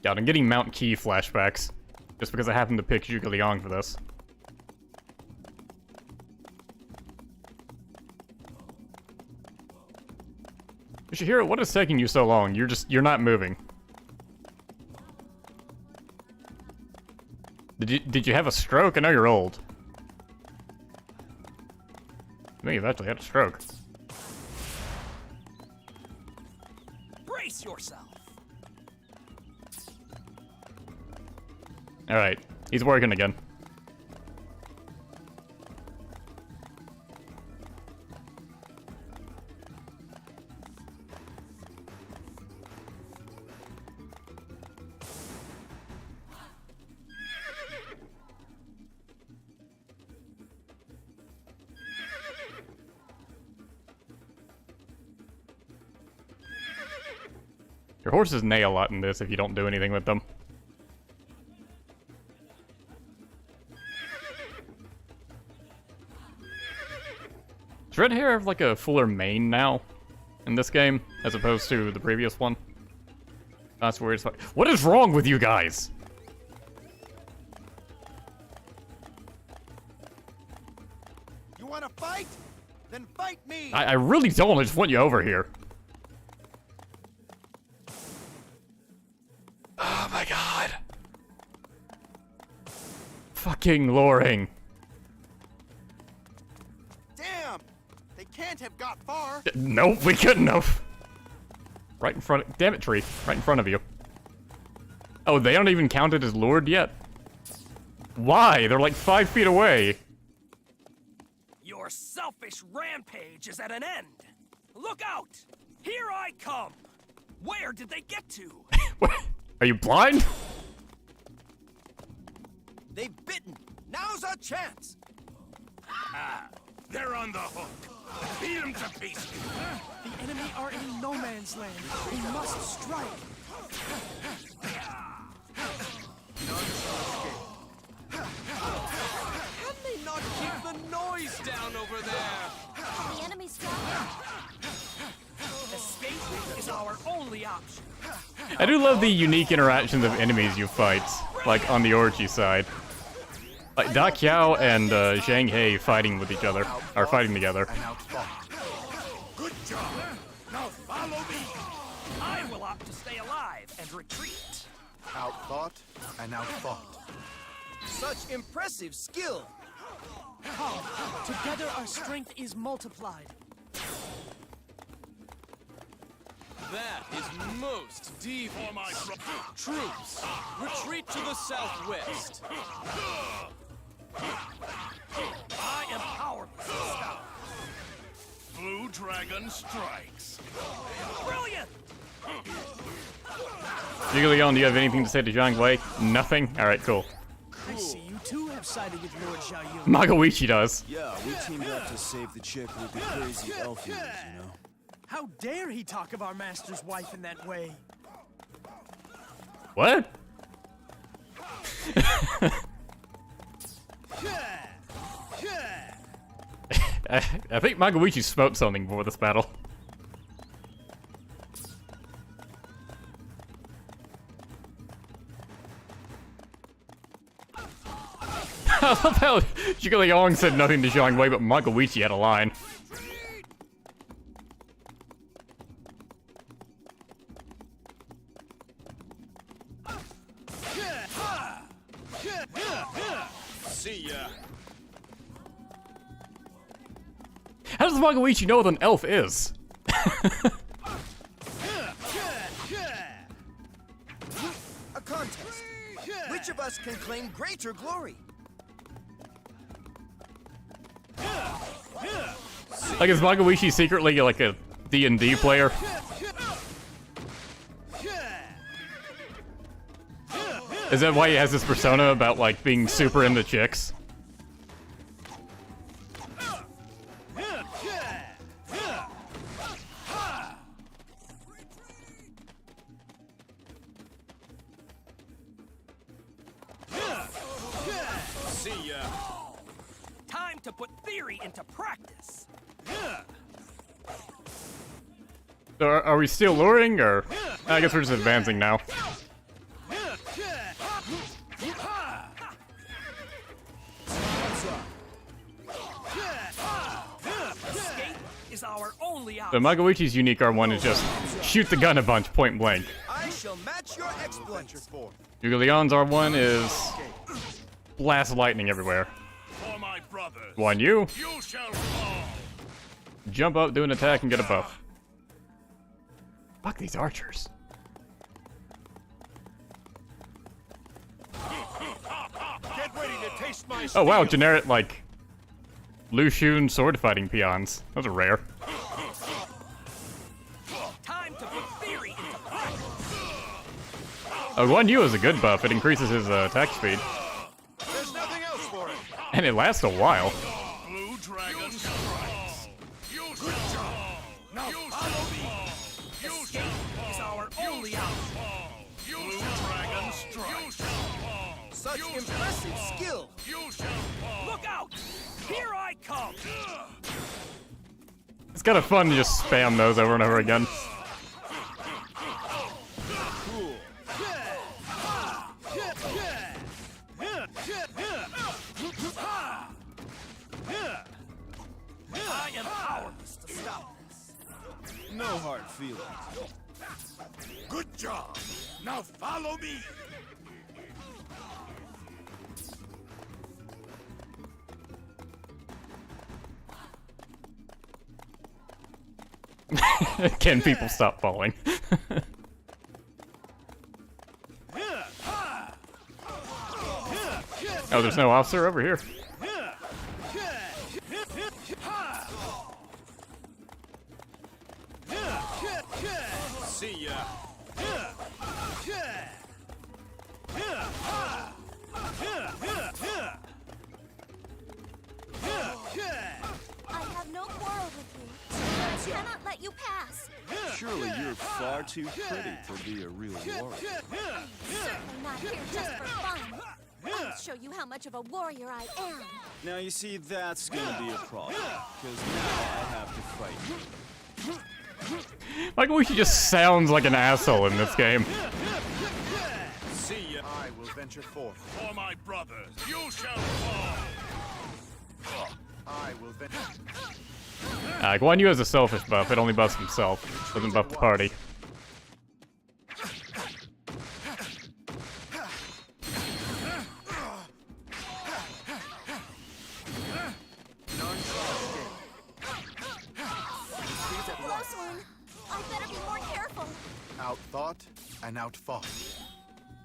God, I'm getting Mount Key flashbacks, just because I happened to pick Zhuge Liang for this. Yoshihiro, what is taking you so long? You're not moving. Did you have a stroke? I know you're old. I think you've actually had a stroke. Brace yourself! Alright, he's working again. Your horses neigh a lot in this if you don't do anything with them. Does red hair have like a fuller mane now in this game as opposed to the previous one? That's weird as fuck. What is wrong with you guys? You want to fight? Then fight me! I really don't. I just want you over here. Oh my god. Fucking luring. Damn! They can't have got far. Nope, we couldn't have. Right in front. Damn it, tree. Right in front of you. Oh, they don't even count it as lured yet? Why? They're like 5 feet away. Your selfish rampage is at an end. Look out! Here I come! Where did they get to? Are you blind? They've bitten. Now's our chance. Ah, they're on the hook. Beat them to pieces. The enemy are in no man's land. We must strike. Can they not keep the noise down over there? The enemy's strong. Escape is our only option. I do love the unique interactions of enemies you fight, like on the Orochi side. Like Da Qiao and Zhang He fighting with each other, or fighting together. Good job. Now follow me. I will opt to stay alive and retreat. Outthought and outfought. Such impressive skill. Come. Together our strength is multiplied. That is most devious. Troops, retreat to the southwest. I am powerless to stop. Blue Dragon strikes. Brilliant! Jigglyong, do you have anything to say to Zhang Wei? Nothing? Alright, cool. I see you too have sided with Lord Xiaoyun. Magawichi does. Yeah, we teamed up to save the chick with the crazy elf ears, you know? How dare he talk of our master's wife in that way? What? I think Magawichi smoked something before this battle. I love how Jigglyong said nothing to Zhang Wei, but Magawichi had a line. See ya. How does Magawichi know what an elf is? A contest. Which of us can claim greater glory? Like, is Magawichi secretly like a D&D player? Is that why he has this persona about, like, being super into chicks? See ya. Time to put theory into practice. So are we still luring, or? I guess we're just advancing now. Escape is our only The option. Magawichi's unique R1 is just shoot the gun a bunch, point blank. I shall match your exploits. Jigglyong's R1 is blast lightning everywhere. For my brothers. One you. You shall fall. Jump up, do an attack, and get a buff. Fuck these archers. Get ready to taste my Oh wow, steel. generic, like, Lu Xun sword fighting peons. Those are rare. Time to put theory into practice. Oh, one you is a good buff. It increases his attack speed. There's nothing else for it. And it lasts a while. Blue Dragon strikes. You shall fall. Now follow me. You shall fall. Is our only option. Blue Dragon strikes. You shall fall. Such impressive skill. You shall fall. Look out! Here I come! It's kind of fun to just spam those over and over again. Cool. I am No hard feelings. Good job. Now follow me. Can people stop falling? Oh, there's no officer over here. See ya. I have no quarrel with you, but I cannot let you pass. Surely you're far too pretty to be a real warrior. Certainly not here just for fun. I'll show you how much of a warrior I am. Now you see, that's gonna be a problem, because now I have to fight you. Like, he just sounds like an asshole in this game. See ya. I will venture forth. For my brothers, you shall fall. I will venture. Guan Yu has a selfish buff. It only buffs himself. Doesn't buff the party. Close one. I better be more careful. Outthought and outfought.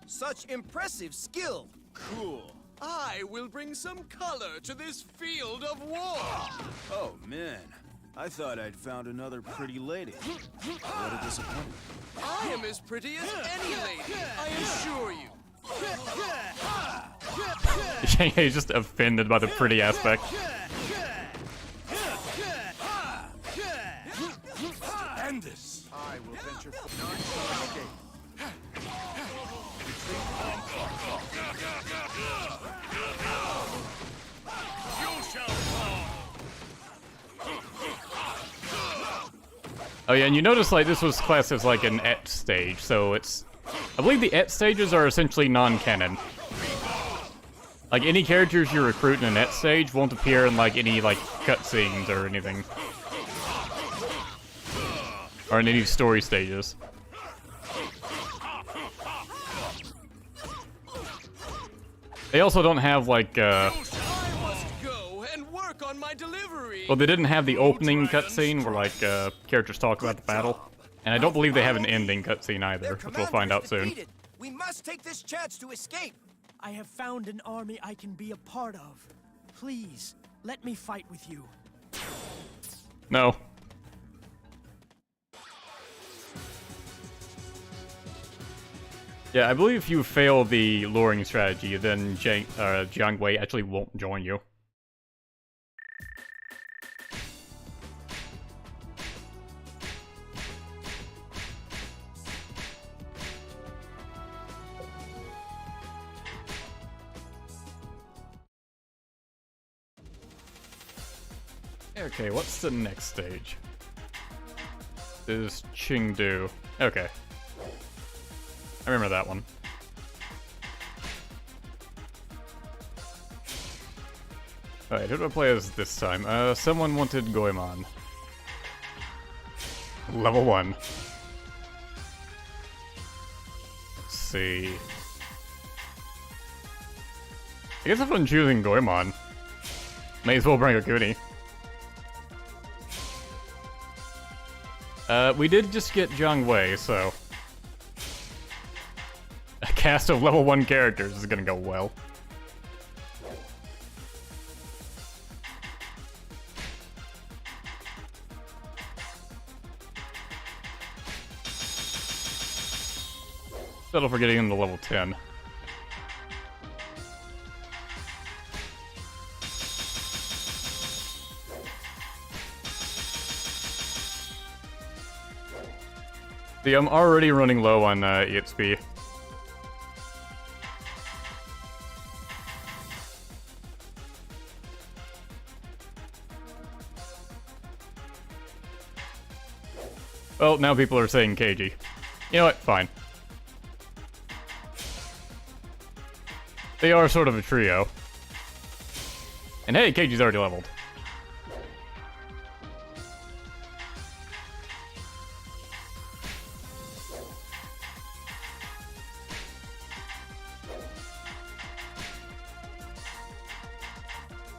Such impressive skill. Cool. I will bring some color to this field of war. Oh, man. I thought I'd found another pretty lady. What a disappointment. I am as pretty as any lady, I assure you. He's just offended by the pretty aspect. End this. I will venture forth. You shall fall. Oh yeah, and you notice like this was classed as like an et stage, so it's... I believe the et stages are essentially non-canon. Like any characters you recruit in an et stage won't appear in like any like cutscenes or anything. Or in any story stages. They also don't have like I must go and work on my delivery. well, they didn't have the opening cutscene where like characters talk about the battle. And I don't believe they have an ending cutscene either, which we'll find out soon. We must take this chance to escape. I have found an army I can be a part of. Please, let me fight with you. No. Yeah, I believe if you fail the luring strategy, then Jiang Wei actually won't join you. Okay, what's the next stage? This is Chengdu. Okay. I remember that one. Alright, who do I play as this time? Someone wanted Goemon. Level 1. Let's see. I guess if I'm choosing Goemon, may as well bring a Goonie. We did just get Jiang Wei, so... a cast of level 1 characters is gonna go well. Settle for getting into level 10. See, I'm already running low on EXP. Well, now people are saying KG. You know what? Fine. They are sort of a trio. And hey, KG's already leveled.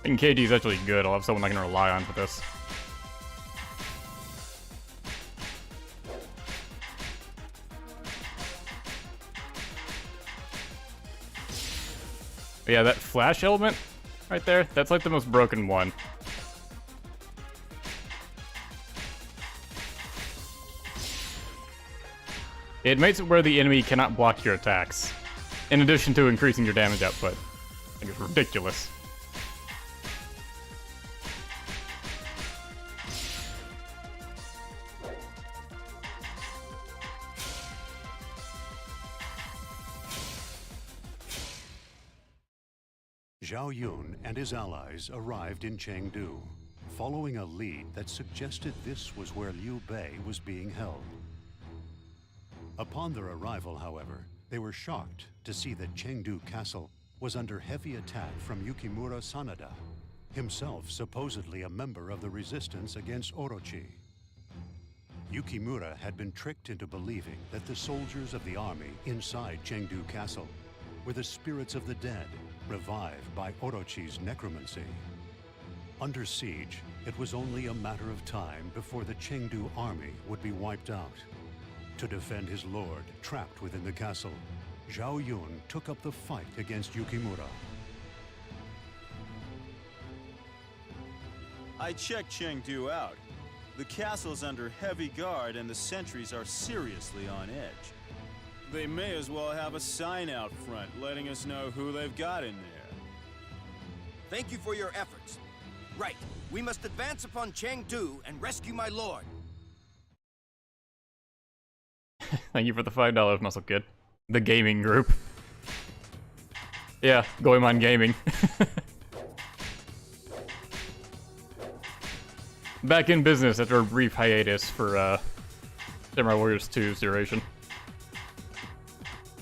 think KG is actually good. I'll have someone I can rely on for this. But yeah, that flash element right there, that's like the most broken one. It makes it where the enemy cannot block your attacks, in addition to increasing your damage output. I think it's ridiculous. Zhao Yun and his allies arrived in Chengdu, following a lead that suggested this was where Liu Bei was being held. Upon their arrival, however, they were shocked to see that Chengdu Castle was under heavy attack from Yukimura Sanada, himself supposedly a member of the resistance against Orochi. Yukimura had been tricked into believing that the soldiers of the army inside Chengdu Castle were the spirits of the dead, revived by Orochi's necromancy. Under siege, it was only a matter of time before the Chengdu army would be wiped out. To defend his lord trapped within the castle, Zhao Yun took up the fight against Yukimura. I checked Chengdu out. The castle's under heavy guard and the sentries are seriously on edge. They may as well have a sign out front letting us know who they've got in there. Thank you for your efforts. Right, we must advance upon Chengdu and rescue my lord. Thank you for the $5, Muscle Kid. The gaming group. Yeah, Goemon Gaming. Back in business after a brief hiatus for Samurai Warriors 2's duration.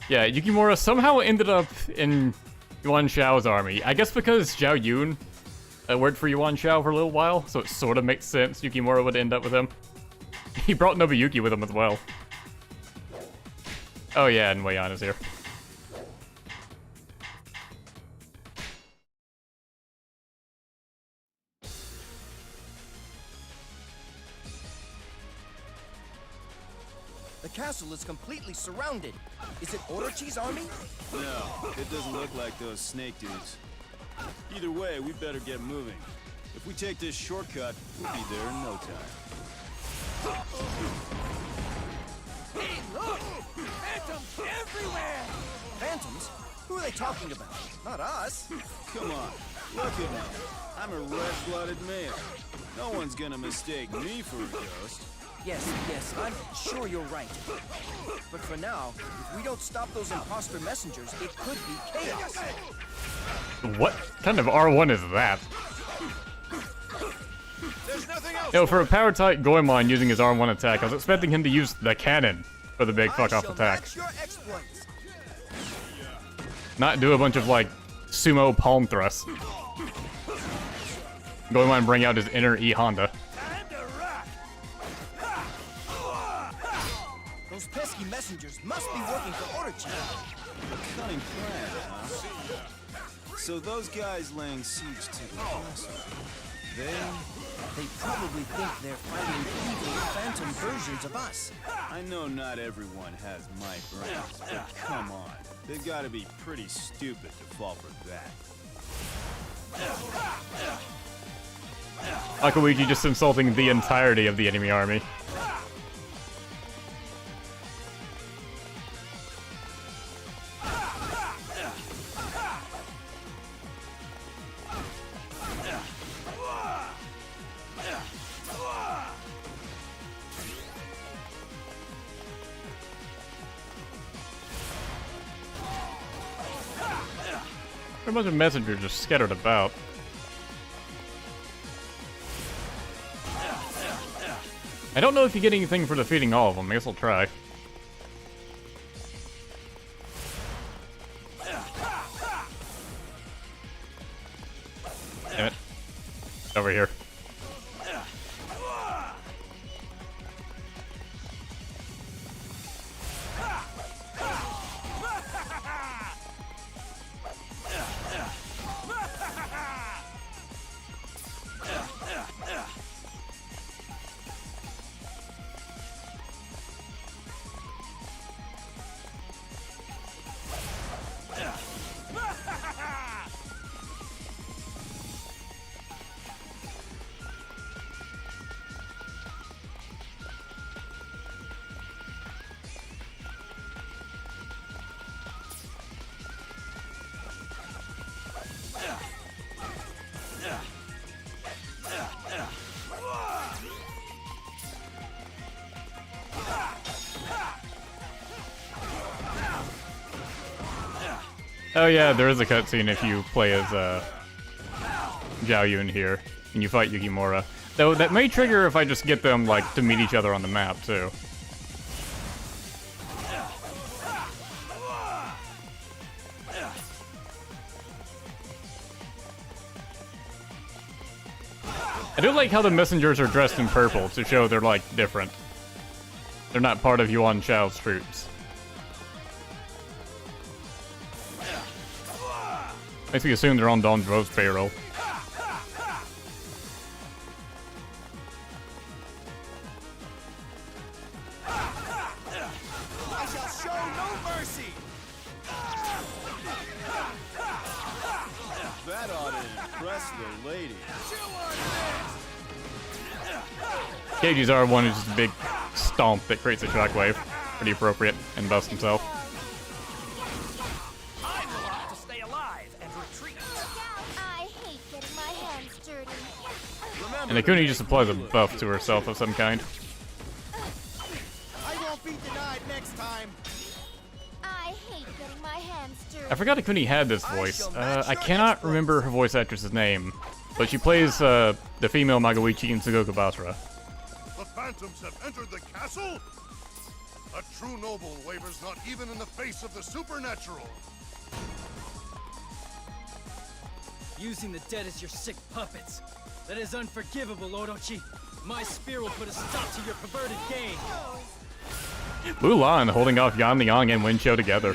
Yeah, Yukimura somehow ended up in Yuan Shao's army. I guess because Zhao Yun worked for Yuan Shao for a little while, so it sort of makes sense Yukimura would end up with him. He brought Nobuyuki with him as well. Oh yeah, and Wei Yan is here. The castle is completely surrounded. Is it Orochi's army? No, it doesn't look like those snake dudes. Either way, we better get moving. If we take this shortcut, we'll be there in no time. Hey, look! Phantoms everywhere! Phantoms? Who are they talking about? Not us. Come on, look at me. I'm a red-blooded male. No one's gonna mistake me for a ghost. Yes, I'm sure you're right. But for now, if we don't stop those imposter messengers, it could be chaos. What kind of R1 is that? There's nothing else. Yo, for a power-type Goemon using his R1 attack, I was expecting him to use the cannon for the big fuck-off attack. Not do a bunch of, like, sumo palm thrusts. Goemon bring out his inner E Honda. Those pesky messengers must be working for Orochi. Cunning plan, huh? So those guys laying siege to the castle, they probably think they're fighting evil phantom versions of us. I know not everyone has my brains, but come on. They've got to be pretty stupid to fall for that. Akaluigi just insulting the entirety of the enemy army. A bunch of messengers just scattered about. I don't know if you get anything for defeating all of them. I guess I'll try. Damn it. Over here. Oh yeah, there is a cutscene if you play as Zhao Yun here, and you fight Yukimura. Though that may trigger if I just get them like to meet each other on the map too. I do like how the messengers are dressed in purple to show they're like different. They're not part of Yuan Shao's troops. Makes me assume they're on Don Zhuo's payroll. I shall show no mercy! That ought to impress the lady. Keiji's R1 is just a big stomp that creates a shockwave. Pretty appropriate, and busts himself. I will opt to stay alive and retreat. I hate getting my hands dirty. And Akuni just applies a buff to herself of some kind. I won't be denied next time. I hate getting my hands dirty. I forgot Akuni had this voice. I cannot remember her voice actress's name, but she plays the female Magawichi in Tsugoku Basara. The phantoms have entered the castle? A true noble wavers not even in the face of the supernatural. Using the dead as your sick puppets. That is unforgivable, Orochi. My spear will put a stop to your perverted game. Wu Lan holding off Yan Liang and Wen Qiu together.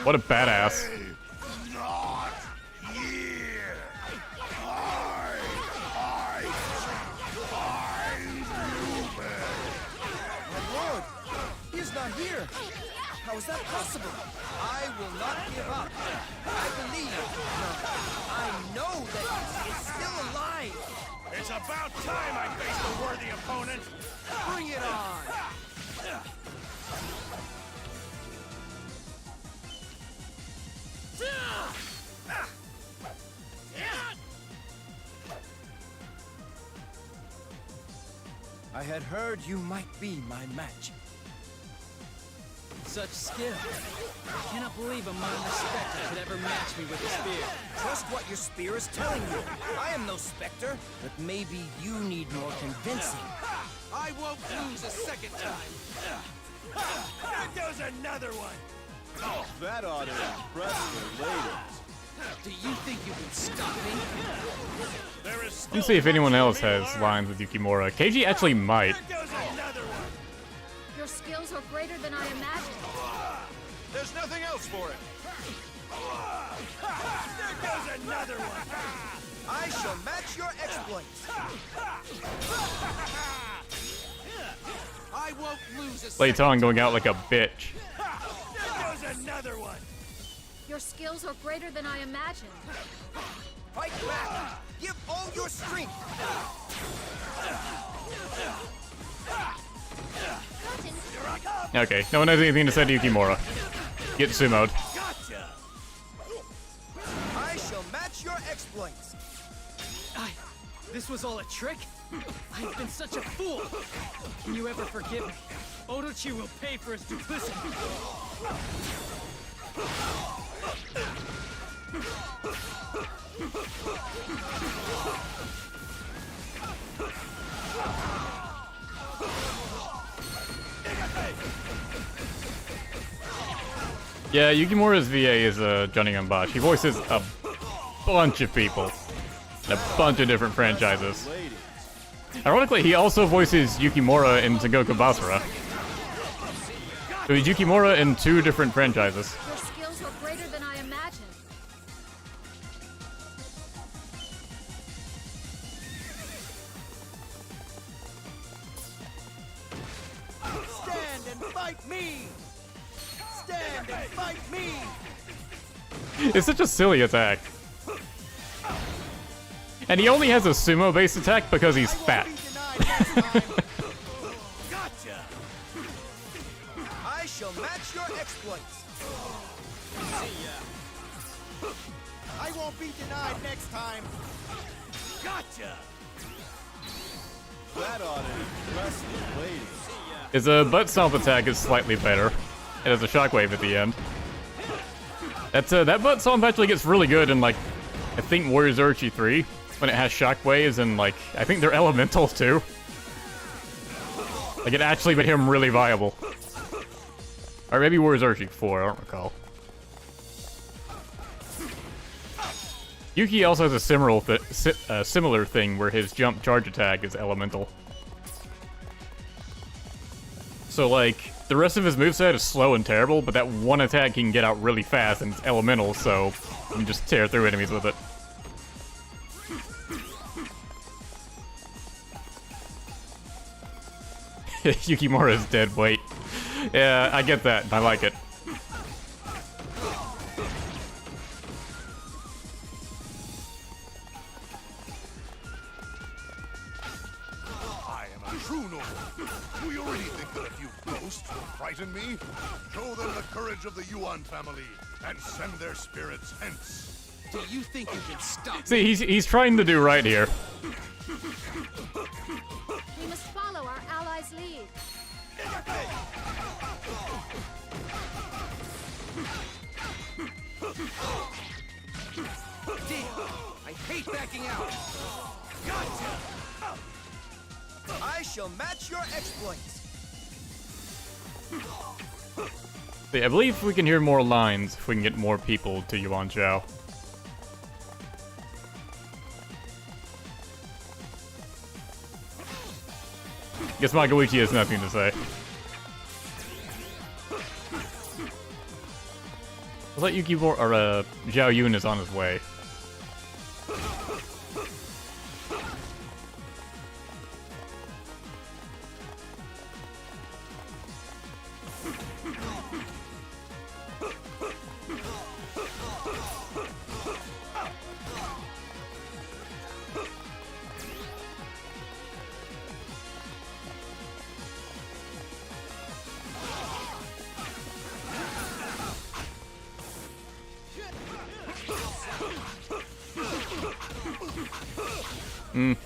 What a badass. Not here. My lord, he is not here. How is that possible? I will not give up. I believe. No, I know that he is still alive. It's about time I faced a worthy opponent. Bring it on. I had heard you might be my match. Such skill. I cannot believe a modern specter could ever match me with a spear. Trust what your spear is telling you. I am no specter, but maybe you need more convincing. I won't lose a second time. There goes another one. Oh, that ought to impress the ladies. Do you think you can stop me? There is Let's see if anyone else has lines with Yukimura. Keiji actually might. There goes another one. Your skills are greater than I imagined. There's nothing else for it. There goes another one. I shall match your exploits. I won't lose a Lei Tong going out like a bitch. There goes another one. Your skills are greater than I imagined. Fight back. Give all your strength. Okay, no one has anything to say to Yukimura. Get sumoed. Gotcha. I shall match your exploits. This was all a trick? I've been such a fool! Can you ever forgive me? Orochi will pay for his duplicity! Yeah, Yukimura's VA is Johnny Gunbash. He voices a bunch of people in a bunch of different franchises. Ironically, he also voices Yukimura in Sengoku Basara. So he's Yukimura in 2 different franchises. Your skills are greater than I imagined. Stand and fight me! Stand and fight me! It's such a silly attack. And he only has a sumo-based attack because he's fat. Gotcha. I shall match your exploits. See ya. I won't be denied next time. Gotcha. That ought to impress the ladies. His butt stomp attack is slightly better. It has a shockwave at the end. That butt song actually gets really good in, like, I think Warriors Orochi 3, when it has shockwaves and, like, I think they're elementals too. Like, it actually became really viable. Or maybe Warriors Orochi 4, I don't recall. Yuki also has a similar thing where his jump charge attack is elemental. So, like, the rest of his moveset is slow and terrible, but that one attack he can get out really fast and it's elemental, so you can just tear through enemies with it. Yukimura's dead weight. Yeah, I get that. I like it. I am a true noble. Do you really think that a few ghosts will frighten me? Show them the courage of the Yuan family and send their spirits hence. Do you think you can stop? See, he's trying to do right here. We must follow our allies' lead. Damn! I hate backing out! Gotcha! I shall match your exploits! See, I believe we can hear more lines if we can get more people to Yuan Zhao. Guess Magoichi has nothing to say. I thought Zhao Yun is on his way.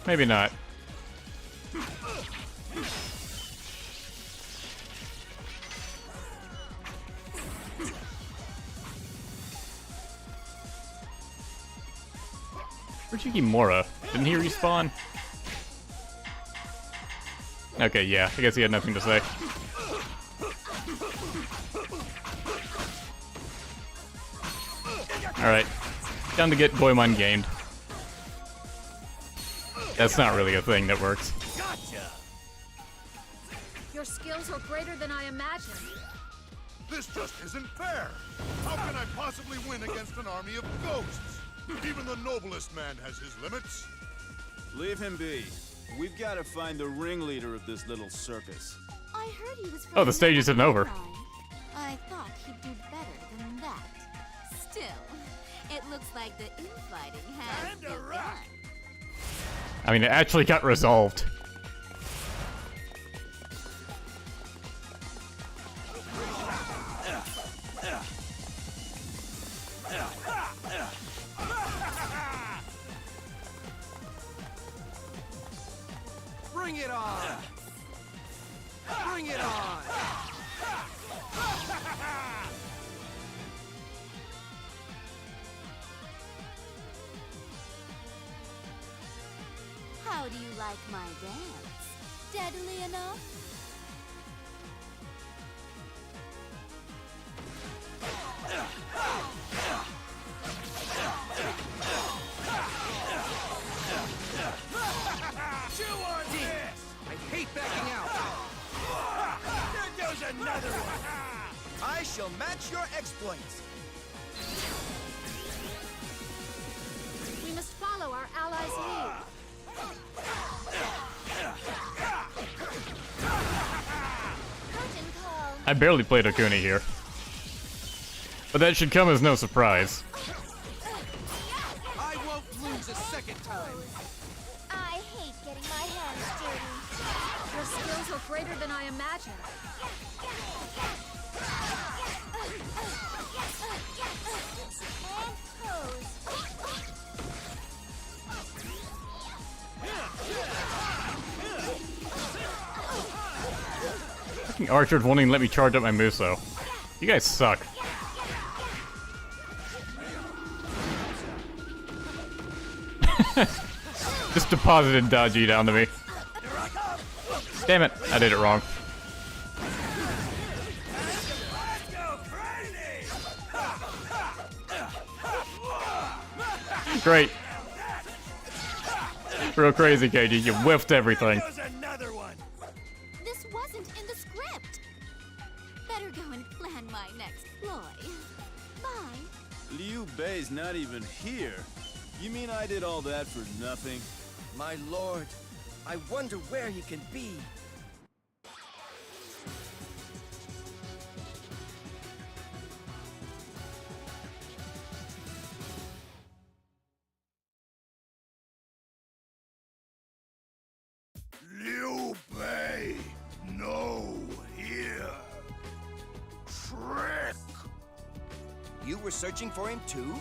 Maybe not. Where's Yukimura? Didn't he respawn? Okay, yeah, I guess he had nothing to say. Alright, time to get Goemon gamed. That's not really a thing that works. Gotcha! Your skills are greater than I imagined. This just isn't fair. How can I possibly win against an army of ghosts? Even the noblest man has his limits. Leave him be. We've got to find the ringleader of this little circus. I heard he was. Oh, the stage isn't over. I thought he'd do better than that. Still, it looks like the infighting has begun. I mean, it actually got resolved. Bring it on! Bring it on! How do you like my dance? Deadly enough? Chew on this! I hate backing out! There goes another one! I shall match your exploits! We must follow our allies' lead. I barely played Okuni here. But that should come as no surprise. I won't lose a second time! I hate getting my hands dirty. Your skills are greater than I imagined. Fucking Archers won't even let me charge up my Muso. You guys suck. Just deposited Daji down to me. Damn it, I did it wrong. Great. Real crazy, KG. You whiffed everything. This wasn't in the script. Better go and plan my next ploy. Bye. Liu Bei's not even here. You mean I did all that for nothing? My lord, I wonder where he can be. Liu Bei, no, here. Trick. You were searching for him too?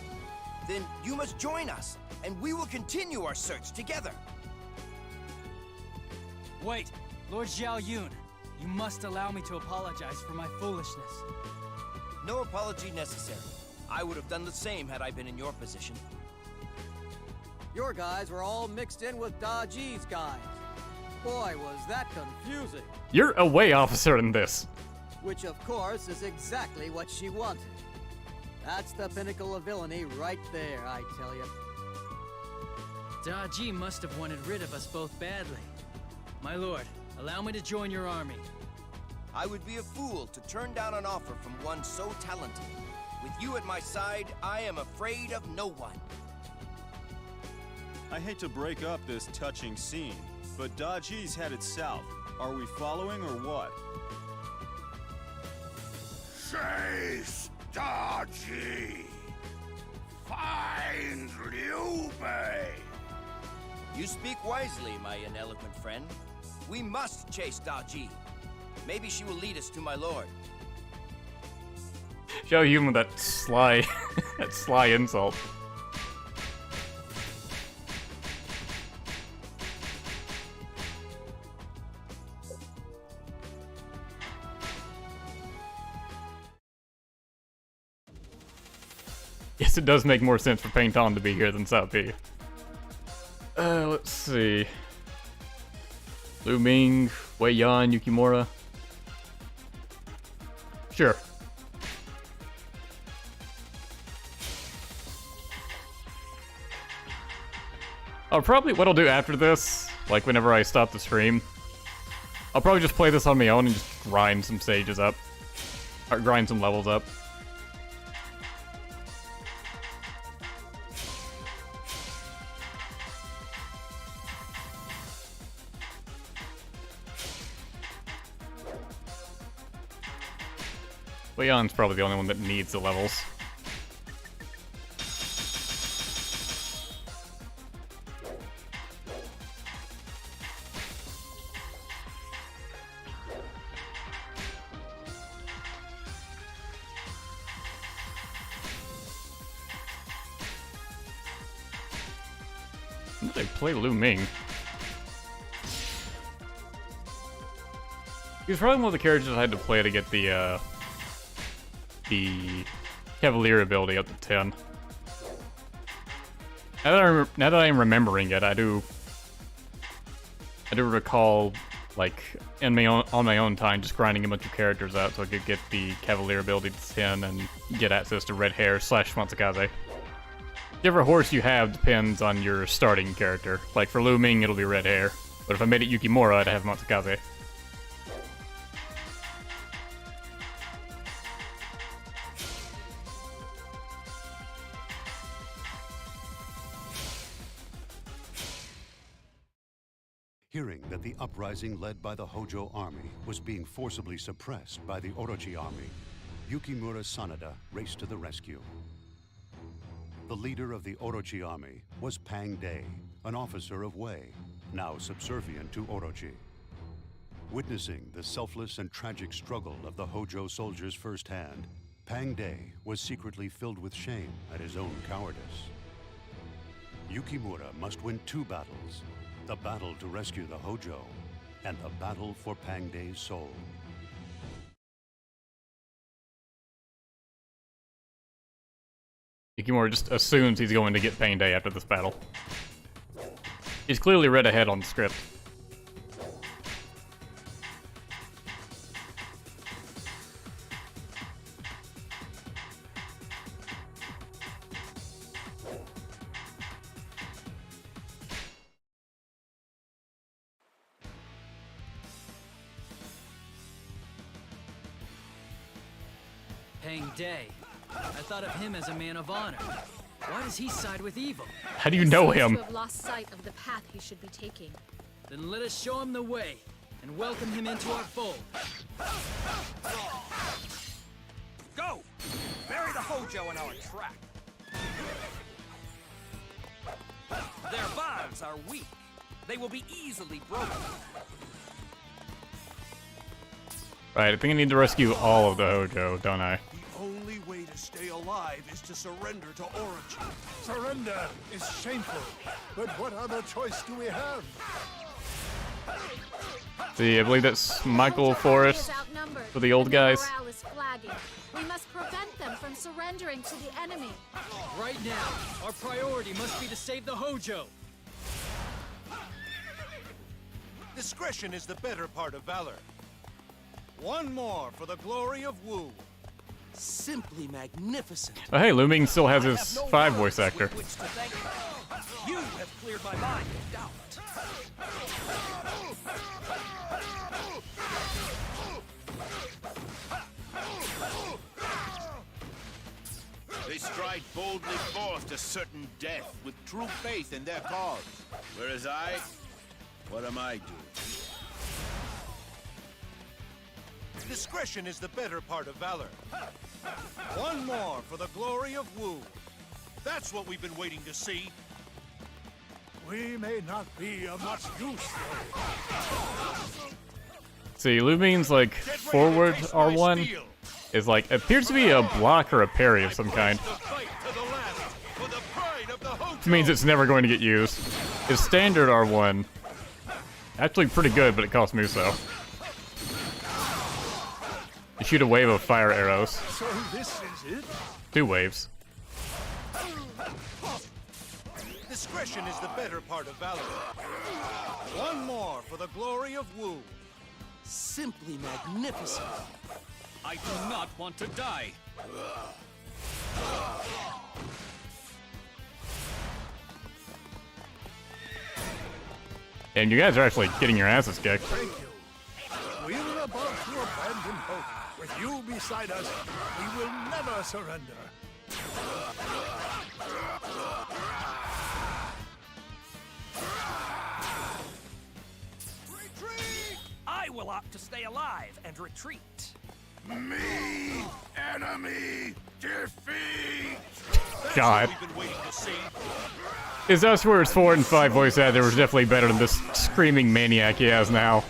Then you must join us, and we will continue our search together. Wait, Lord Zhao Yun, you must allow me to apologize for my foolishness. No apology necessary. I would have done the same had I been in your position. Your guys were all mixed in with Daji's guys. Boy, was that confusing. You're a way officer in this. Which, of course, is exactly what she wanted. That's the pinnacle of villainy right there, I tell you. Daji must have wanted rid of us both badly. My lord, allow me to join your army. I would be a fool to turn down an offer from one so talented. With you at my side, I am afraid of no one. I hate to break up this touching scene, but Daji's headed south. Are we following or what? Chase Daji. Find Liu Bei. You speak wisely, my ineloquent friend. We must chase Daji. Maybe she will lead us to my lord. Show you with that sly, that sly insult. Yes, it does make more sense for Pain Tom to be here than Sao Pi. Let's see. Lu Ming, Wei Yan, Yukimura. Sure. What I'll do after this, like whenever I stop the stream, I'll probably just play this on my own and just grind some stages up. Or grind some levels up. Leon's probably the only one that needs the levels. When did they play Lu Ming? He was probably one of the characters I had to play to get the Cavalier ability up to 10. Now that I'm remembering it, I do recall, like, on my own time, just grinding a bunch of characters out so I could get the Cavalier ability to 10 and get access to Red Hair / Matsukaze. Whichever horse you have depends on your starting character. Like for Lu Ming, it'll be Red Hair, but if I made it Yukimura, I'd have Matsukaze. Hearing that the uprising led by the Hojo army was being forcibly suppressed by the Orochi army, Yukimura Sanada raced to the rescue. The leader of the Orochi army was Pang De, an officer of Wei, now subservient to Orochi. Witnessing the selfless and tragic struggle of the Hojo soldiers firsthand, Pang De was secretly filled with shame at his own cowardice. Yukimura must win 2 battles: the battle to rescue the Hojo, and the battle for Pang De's soul. Yukimura just assumes he's going to get Pain Day after this battle. He's clearly read ahead on the script. Peng Day. I thought of him as a man of honor. Why does he side with evil? How do you know He seems him? to have lost sight of the path he should be taking. Then let us show him the way and welcome him into our fold. Go! Bury the Hojo in our trap. Their bonds are weak. They will be easily broken. Right, I think I need to rescue all of the Hojo, don't I? The only way to stay alive is to surrender to Orochi. Surrender is shameful, but what other choice do we have? See, I believe that's Michael Forrest for the old guys. Morale is flagging. We must prevent them from surrendering to the enemy. Right now, our priority must be to save the Hojo. Discretion is the better part of valor. One more for the glory of Wu. Simply magnificent. Oh, hey, Lu Ming still has his 5 voice actor. Which to thank you. You have cleared my mind of doubt. They stride boldly forth to certain death with true faith in their cause. Whereas I, what am I doing? Discretion is the better part of valor. One more for the glory of Wu. That's what we've been waiting to see. We may not be of much use, though. See, Lu Ming's like forward R1 is like appears to be a block or a parry of some kind. Which means it's never going to get used. His standard R1 actually pretty good, but it costs Muso. You shoot a wave of fire arrows. So this is it? 2 waves. Discretion is the better part of valor. One more for the glory of Wu. Simply magnificent. I do not want to die. And you guys are actually getting your asses kicked. Thank you. We were about to abandon hope. With you beside us, we will never surrender. Retreat! I will opt to stay alive and retreat. Me, enemy, defeat! God. His S-words 4 and 5 voice actor was definitely better than this screaming maniac he has now.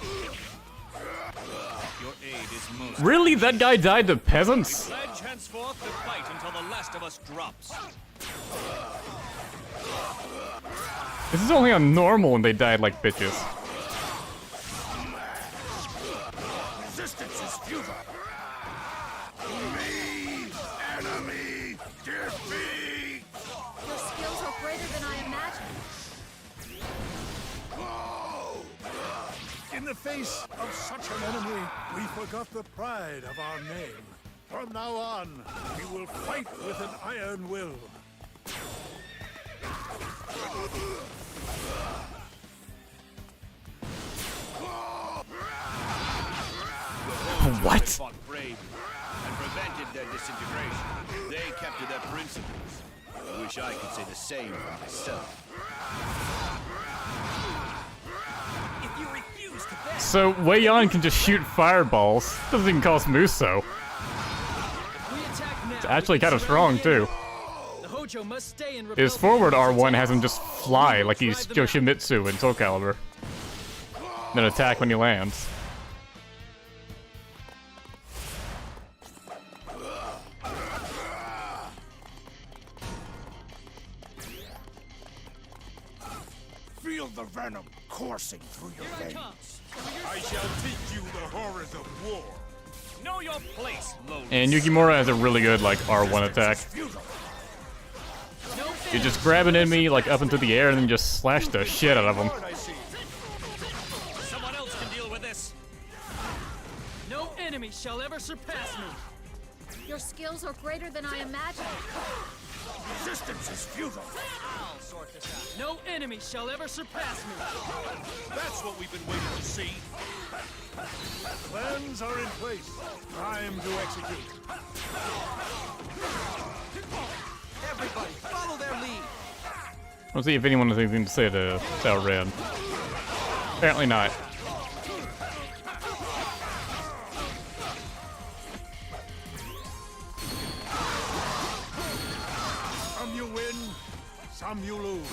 Your aid is most Really? That guy died to peasants? pledge henceforth to fight until the last of us drops. This is only on normal when they died like bitches. Resistance is futile. Me, enemy, defeat! Your skills are greater than I imagined. In the face of such an enemy, we forgot the pride of our name. From now on, we will fight with an iron will. What? Fought bravely and prevented their disintegration. They kept to their principles. I wish I could say the same for myself. If you refuse to bend, So Wei Yan can just shoot fireballs. Doesn't even cost Muso. It's actually kind of strong too. The Hojo must stay and His forward R1 has him just fly like he's Yoshimitsu in Soul Calibur. Then attack when he lands. Feel the venom coursing through your veins. I shall teach you the horrors of war. know your place, lowly. And Yukimura has a really good like R1 attack. No You just grab an enemy like up into the air and then just slash the shit out of them. Someone else can deal with this. No enemy shall ever surpass me. Your skills are greater than I imagined. Resistance is futile. I'll sort this out. No enemy shall ever surpass me. That's what we've been waiting to see. Plans are in place. Time to execute. Everybody, follow their lead. Let's see if anyone has anything to say to Xiao Ren. Apparently not. Some you win, some you lose.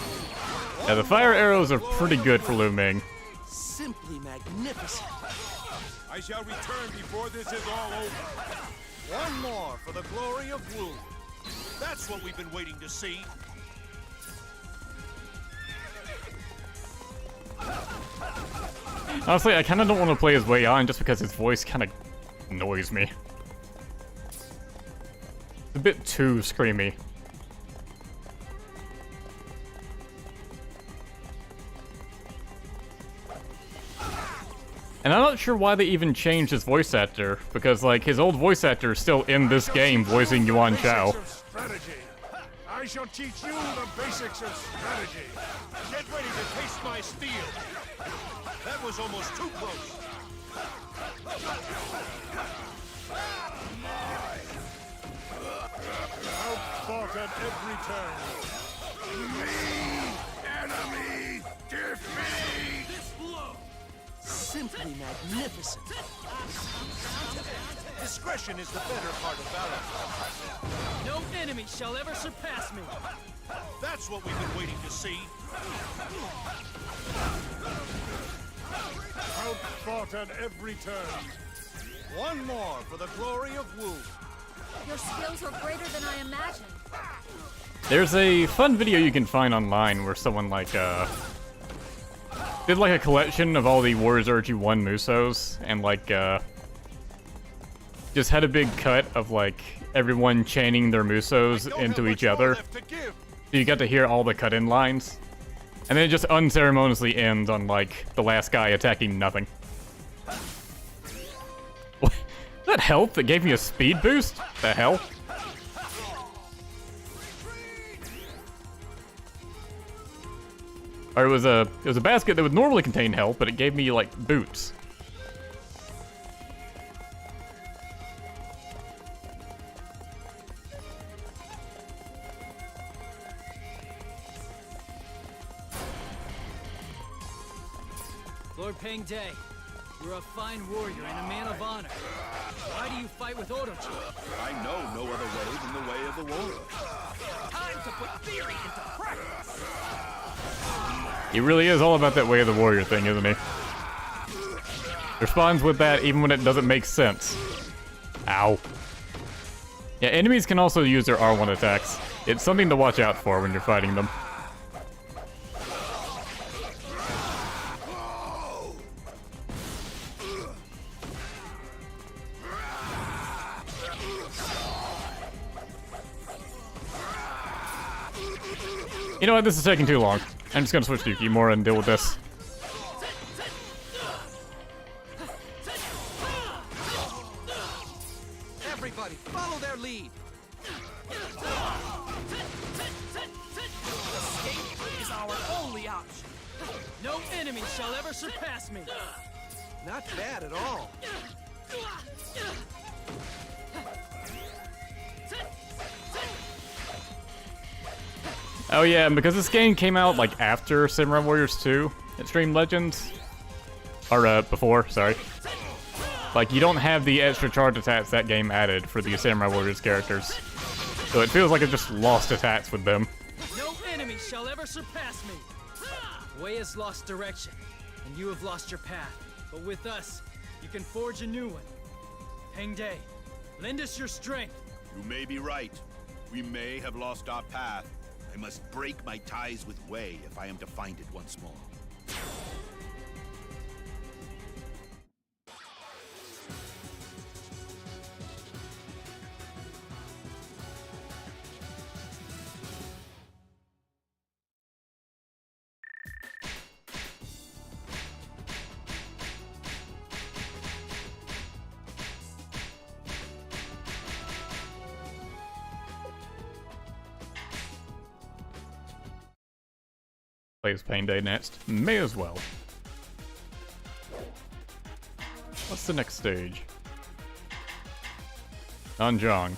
Yeah, the fire arrows are pretty good for Lu Ming. Simply magnificent. I shall return before this is all over. One more for the glory of Wu. That's what we've been waiting to see. Honestly, I kind of don't want to play as Wei Yan just because his voice kind of annoys me. It's a bit too screamy. And I'm not sure why they even changed his voice actor, because like his old voice actor is still in this game voicing Yuan Shao. Strategy. I shall teach you the basics of strategy. Get ready to taste my steel. That was almost too close. Outfought at every turn. Enemy defeat! Simply magnificent. Discretion is the better part of valor. No enemy shall ever surpass me. That's what we've been waiting to see. Outfought at every turn. One more for the glory of Wu. Your skills are greater than I imagined. There's a fun video you can find online where someone like did like a collection of all the Warriors Orochi 1 Musos and like just had a big cut of like everyone chaining their Musos into each other. So you got to hear all the cut-in lines. And then it just unceremoniously ends on like the last guy attacking nothing. What? Is that health that gave me a speed boost? The hell? Or it was a basket that would normally contain health, but it gave me like boots. Lord Peng De, you're a fine warrior and a man of honor. Why do you fight with Orochi? I know no other way than the way of the warrior. Time to put theory into practice. He really is all about that way of the warrior thing, isn't he? Responds with that even when it doesn't make sense. Ow. Yeah, enemies can also use their R1 attacks. It's something to watch out for when you're fighting them. You know what, this is taking too long. I'm just gonna switch to Yukimura and deal with this. Everybody, follow their lead. Escape is our only option. No enemy shall ever surpass me. Not bad at all. Oh yeah, and because this game came out like after Samurai Warriors 2, Extreme Legends, or before, sorry. Like you don't have the extra charge attacks that game added for the Samurai Warriors characters. So it feels like it just lost attacks with them. No enemy shall ever surpass me. Wei has lost direction, and you have lost your path. But with us, you can forge a new one. Peng De, lend us your strength. You may be right. We may have lost our path. I must break my ties with Wei if I am to find it once more. Play as Pain Day next. May as well. What's the next stage? Nanjang.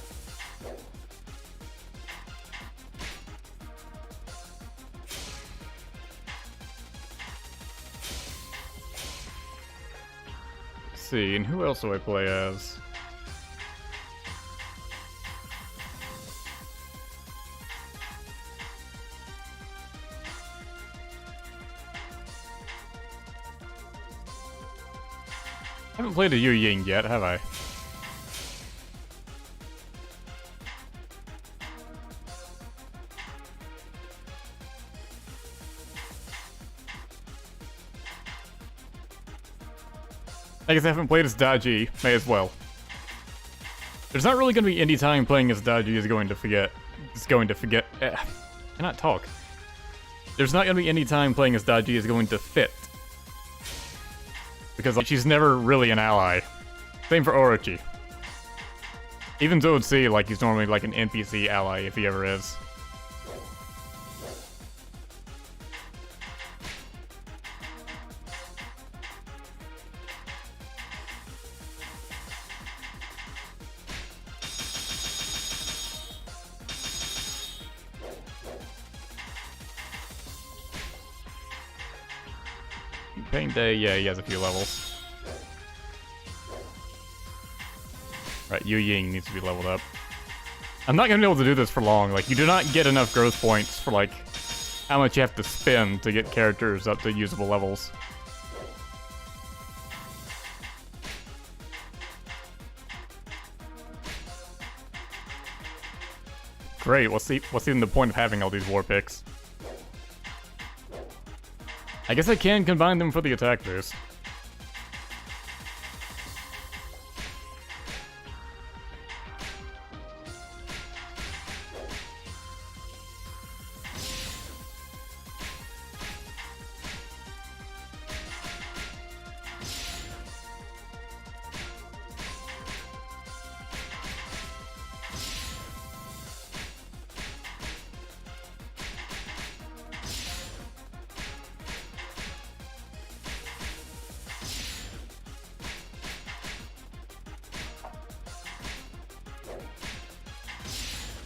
Let's see, and who else do I play as? I haven't played a Yu Ying yet, have I? I guess I haven't played as Daji, may as well. There's not really going to be any time playing as Daji is going to forget. Cannot talk. There's not going to be any time playing as Daji is going to fit. Because like, she's never really an ally. Same for Orochi. Even Zodzi, like he's normally like an NPC ally if he ever is. Pain Day, yeah, he has a few levels. Right, Yu Ying needs to be leveled up. I'm not gonna be able to do this for long. Like, you do not get enough growth points for, like, how much you have to spend to get characters up to usable levels. Great, what's even the point of having all these war picks? I guess I can combine them for the attack boost.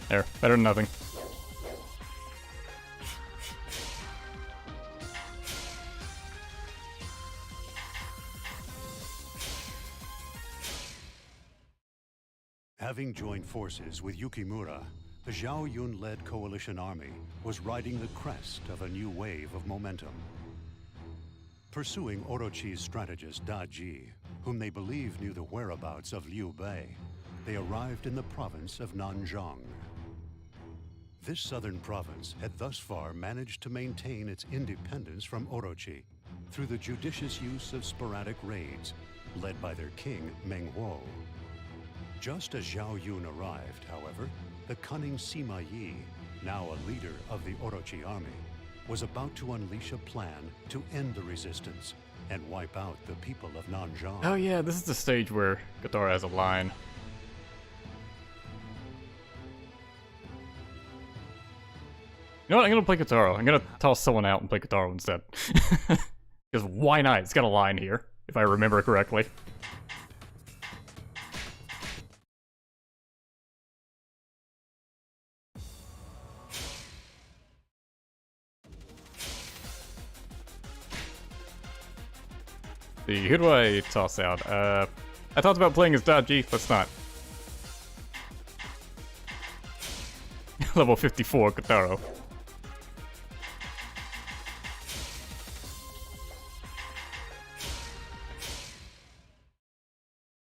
There, better than nothing. Having joined forces with Yukimura, the Zhao Yun-led coalition army was riding the crest of a new wave of momentum. Pursuing Orochi's strategist Daji, whom they believed knew the whereabouts of Liu Bei, they arrived in the province of Nanjang. This southern province had thus far managed to maintain its independence from Orochi through the judicious use of sporadic raids, led by their king, Meng Huo. Just as Zhao Yun arrived, however, the cunning Sima Yi, now a leader of the Orochi army, was about to unleash a plan to end the resistance and wipe out the people of Nanjang. Oh yeah, this is the stage where Katara has a line. You know what, I'm gonna play Katara. I'm gonna toss someone out and play Katara instead. Because why not? It's got a line here, if I remember correctly. See, who do I toss out? I talked about playing as Daji, let's not. Level 54, Katara.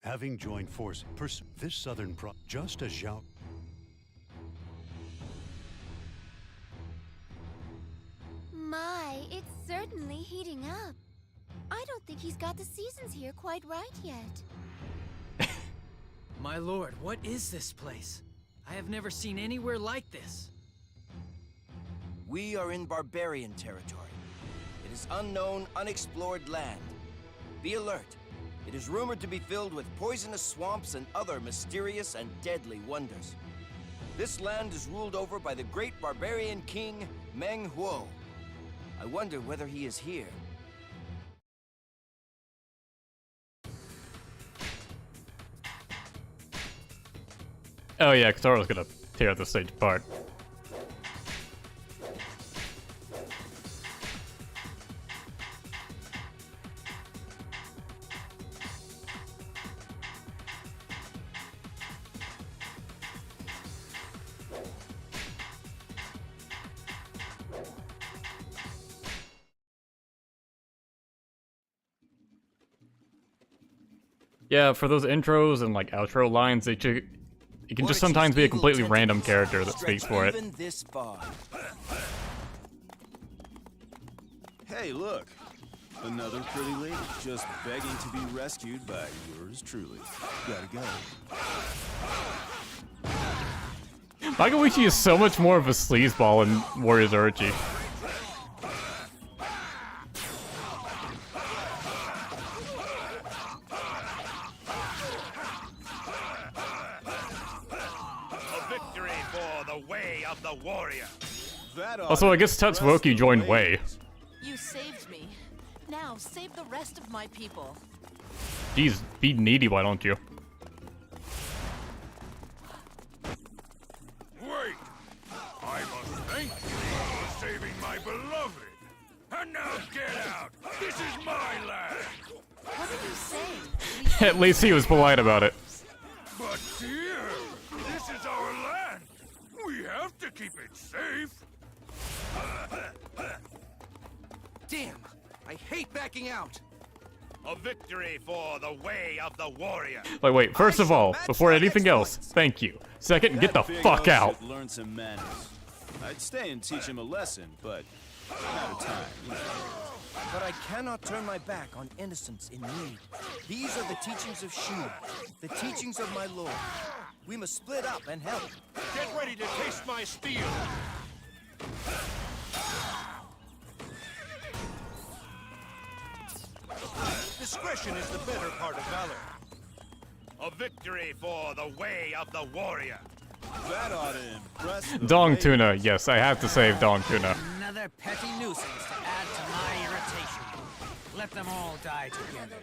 Having joined force, this southern just as Zhao... My, it's certainly heating up. I don't think he's got the seasons here quite right yet. My lord, what is this place? I have never seen anywhere like this. We are in barbarian territory. It is unknown, unexplored land. Be alert. It is rumored to be filled with poisonous swamps and other mysterious and deadly wonders. This land is ruled over by the great barbarian king, Meng Huo. I wonder whether he is here. Oh yeah, Kataro's gonna tear the stage apart. Yeah, for those intros and like outro lines, it can just sometimes be a completely random character that speaks for it. Even this far. Hey, look. Another pretty lady just begging to be rescued by yours truly. Gotta go. Magawichi is so much more of a sleazeball in Warriors Orochi. Also, I guess Tatsuoki joined Wei. You saved me. Now save the rest of my people. Jeez, be needy, why don't you? Wait! I must thank you for saving my beloved. And now get out! This is my land! What are you saying? At least he was polite about it. But dear, this is our land. We have to keep it safe. Damn! I hate backing out! A victory for the way of the warrior. Wait, first of all, before anything else, thank you. Second, get the fuck out. Learn some manners. I'd stay and teach him a lesson, but out of time. You know. But I cannot turn my back on innocents in need. These are the teachings of Shu, the teachings of my lord. We must split up and help. Get ready to taste my steel! Discretion is the better part of valor. A victory for the way of the warrior. That ought to impress the Dong Tuna, yes, I have to save Dong Tuna. Another petty nuisance to add to my irritation. Let them all die together.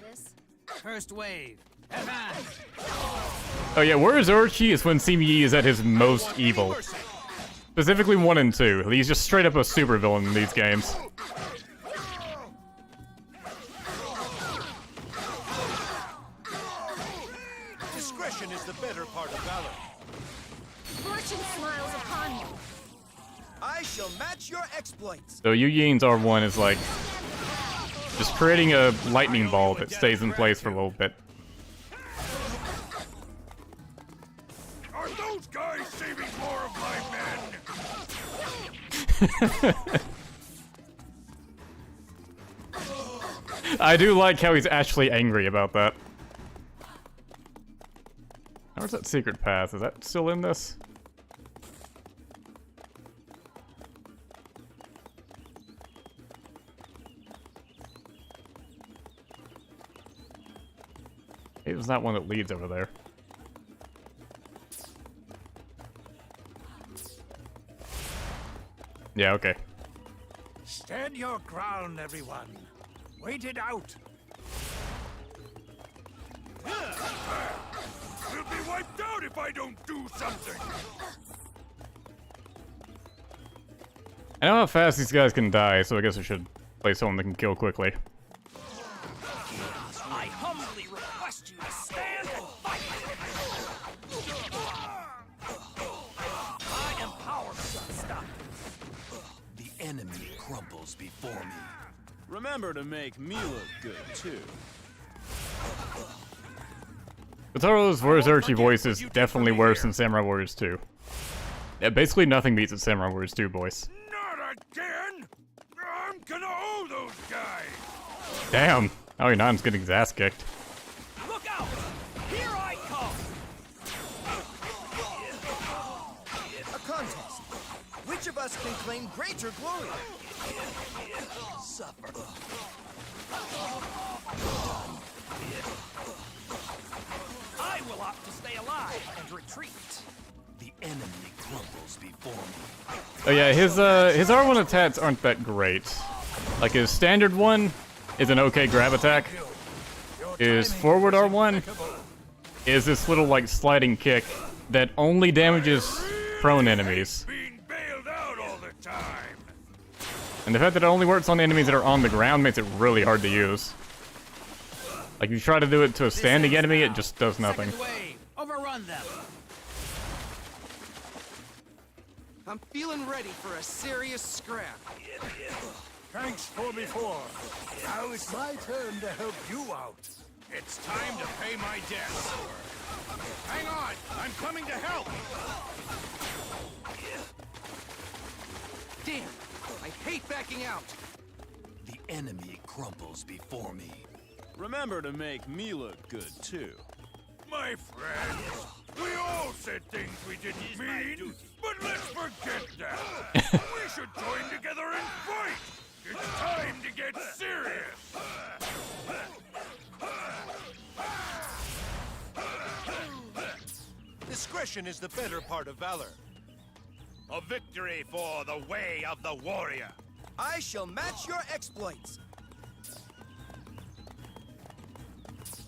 First wave. Advance. Oh yeah, Warriors Orochi is when Simi is at his most evil. Specifically 1 and 2. He's just straight up a supervillain in these games. Discretion is the better part of valor. Fortune smiles upon you. I shall match your exploits. So Yu Yin's R1 is like just creating a lightning ball that stays in place for a little bit. Are those guys saving more of my men? I do like how he's actually angry about that. Where's that secret path? Is that still in this? It was that one that leads over there. Yeah, okay. Stand your ground, everyone. Wait it out. We'll be wiped out if I don't do something. I know how fast these guys can die, so I guess I should play someone that can kill quickly. I humbly request you to stand and fight. I am powerless to stop this. The enemy crumbles before me. Remember to make me look good, too. Kataro's Warriors Orochi voice is definitely worse than Samurai Warriors 2. Yeah, basically nothing beats a Samurai Warriors 2 voice. Not again! I'm gonna owe those guys! Damn! Oh, Nan's getting his ass kicked. Look out! Here I come! A contest. Which of us can claim greater glory? Suffer. I will opt to stay alive and retreat. The enemy crumbles before me. Oh yeah, his R1 attacks aren't that great. Like his standard one is an okay grab attack. His forward R1 is this little like sliding kick that only damages prone enemies. And the fact that it only works on enemies that are on the ground makes it really hard to use. Like if you try to do it to a standing enemy, it just does nothing. Overrun them. I'm feeling ready for a serious scrap. Thanks for before. Now it's my turn to help you out. It's time to pay my debts. Hang on, I'm coming to help. Damn, I hate backing out. The enemy crumbles before me. Remember to make me look good, too. My friends, we all said things we didn't mean, but let's forget that. We should join together and fight. It's time to get serious. Discretion is the better part of valor. A victory for the way of the warrior. I shall match your exploits.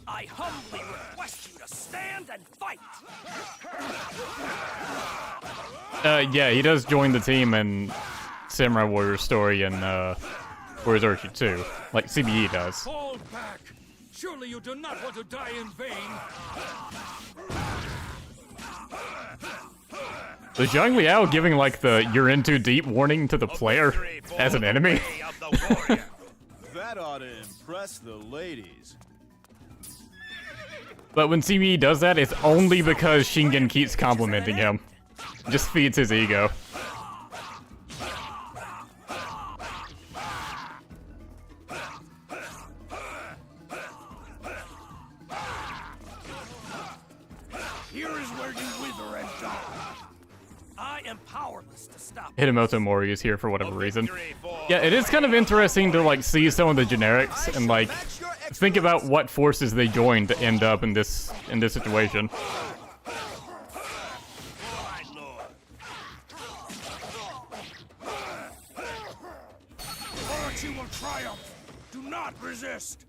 I humbly request you to stand and fight. Yeah, he does join the team in Samurai Warrior Story and Warriors Orochi 2, like CBE does. Fall back. Surely you do not want to die in vain. Was Zhang Liao giving like the "you're in too deep" warning to the player as an enemy? That ought to impress the ladies. But when CBE does that, it's only because Shingen keeps complimenting him. Just feeds his ego. Here is where you wither and die. I am powerless to stop. Hitomoto Mori is here for whatever reason. Yeah, it is kind of interesting to like see some of the generics and like think about what forces they joined to end up in this situation. Orochi will triumph. Do not resist.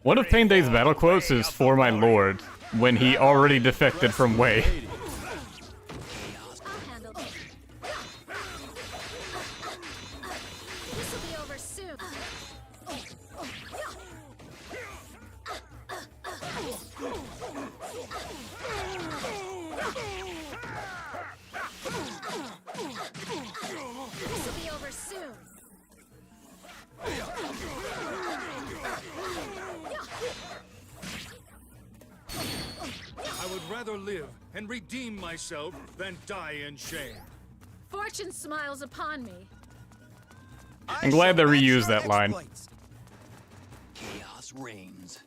One of Pain Day's battle quotes is "For my lord," when he already defected from Wei. I would rather live and redeem myself than die in shame. Fortune smiles upon me. I'm glad they reused that line. Chaos reigns.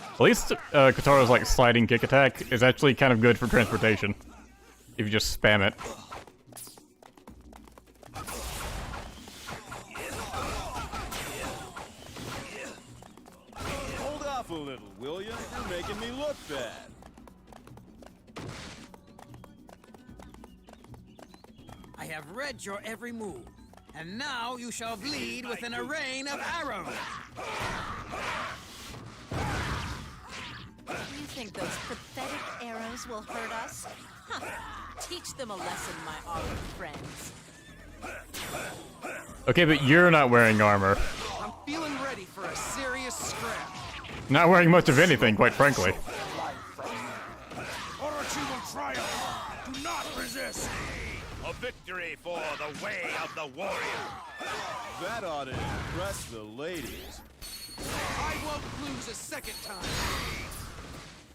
At least Kataro's like sliding kick attack is actually kind of good for transportation. If you just spam it. Hold off a little, will ya? You're making me look bad. I have read your every move, and now you shall bleed within a rain of arrows. You think those pathetic arrows will hurt us? Huh. Teach them a lesson, my armored friends. Okay, but you're not wearing armor. I'm feeling ready for a serious scrap. Not wearing much of anything, quite frankly. Orochi will triumph. Do not resist. A victory for the way of the warrior. That ought to impress the ladies. I won't lose a second time.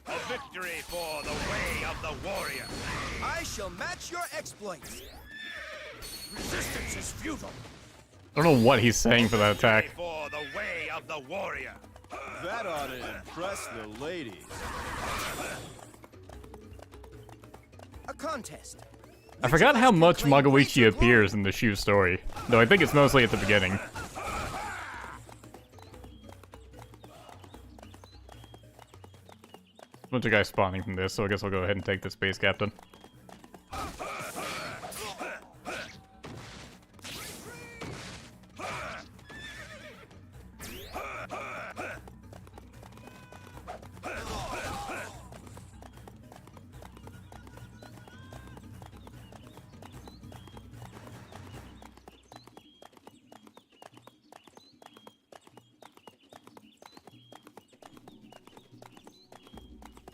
A victory for the way of the warrior. I shall match your exploits. Resistance is futile. I don't know what he's saying for that attack. For the way of the warrior. That ought to impress the ladies. A contest. I forgot how much Magawichi appears in the Shu story, though I think it's mostly at the beginning. A bunch of guys spawning from this, so I guess I'll go ahead and take this base captain.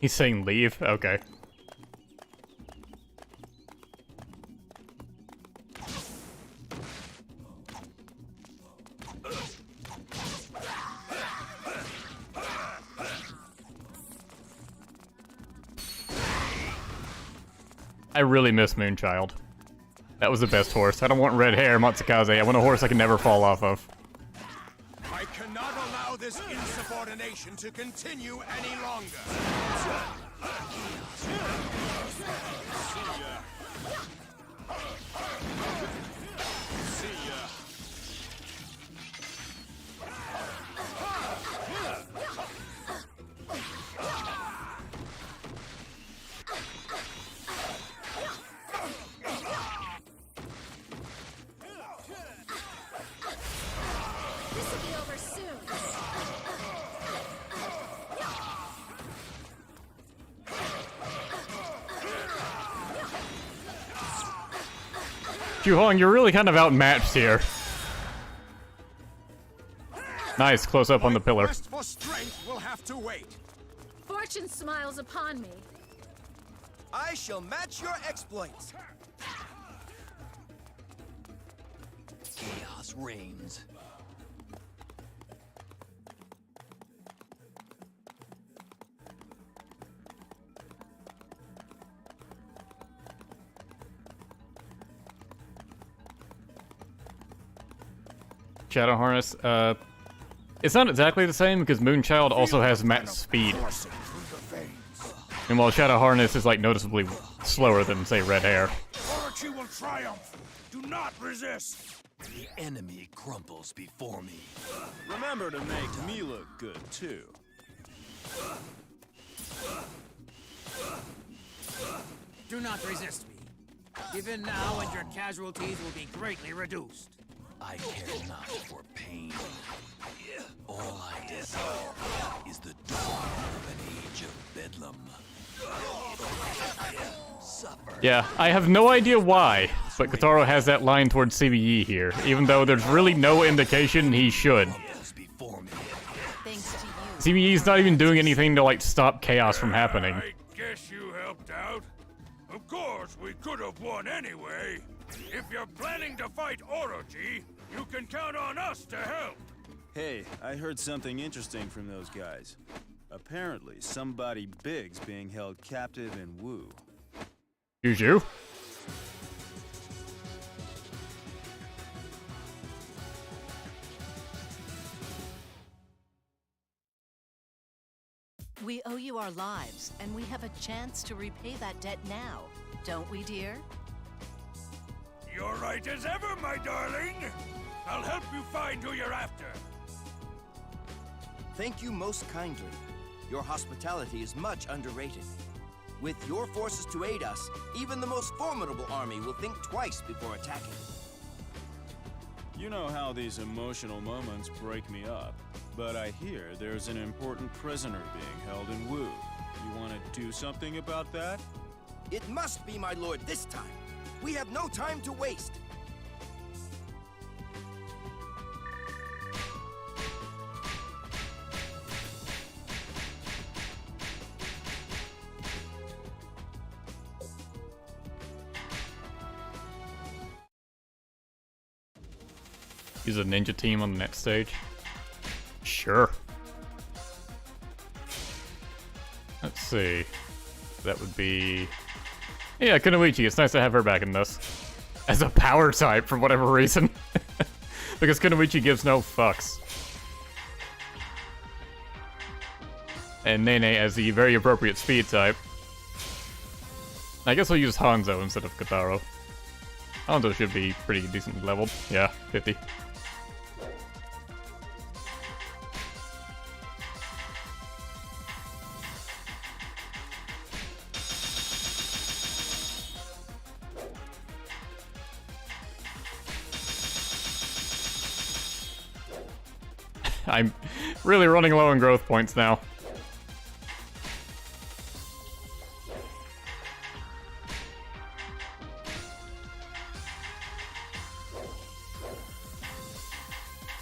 He's saying leave? Okay. I really miss Moonchild. That was the best horse. I don't want red hair, Matsukaze. I want a horse I can never fall off of. I cannot allow this insubordination to continue any longer. Juhong, you're really kind of outmatched here. Nice, close up on the pillar. Quest for strength will have to wait. Fortune smiles upon me. I shall match your exploits. Chaos reigns. Shadow Harness, it's not exactly the same because Moonchild also has max speed. And while Shadow Harness is like noticeably slower than, say, Red Hair. Orochi will triumph. Do not resist. The enemy crumbles before me. Remember to make me look good, too. Do not resist me. Even now, and your casualties will be greatly reduced. I care not for pain. All I desire is the dawn of an age of bedlam. Suffer. Yeah, I have no idea why, but Kotaro has that line towards CBE here, even though there's really no indication he should. CBE's not even doing anything to, like, stop chaos from happening. I guess you helped out. Of course, we could have won anyway. If you're planning to fight Orochi, you can count on us to help. Hey, I heard something interesting from those guys. Apparently, somebody big's being held captive in Wu. Juju? We owe you our lives, and we have a chance to repay that debt now, don't we, dear? You're right as ever, my darling. I'll help you find who you're after. Thank you most kindly. Your hospitality is much underrated. With your forces to aid us, even the most formidable army will think twice before attacking. You know how these emotional moments break me up, but I hear there's an important prisoner being held in Wu. You want to do something about that? It must be, my lord, this time. We have no time to waste. Use a ninja team on the next stage. Sure. Let's see. That would be... Yeah, Kunoichi. It's nice to have her back in this. As a power type, for whatever reason. Because Kunoichi gives no fucks. And Nene as the very appropriate speed type. I guess we'll use Hanzo instead of Kotaro. Hanzo should be pretty decently leveled. Yeah, 50. I'm really running low on growth points now.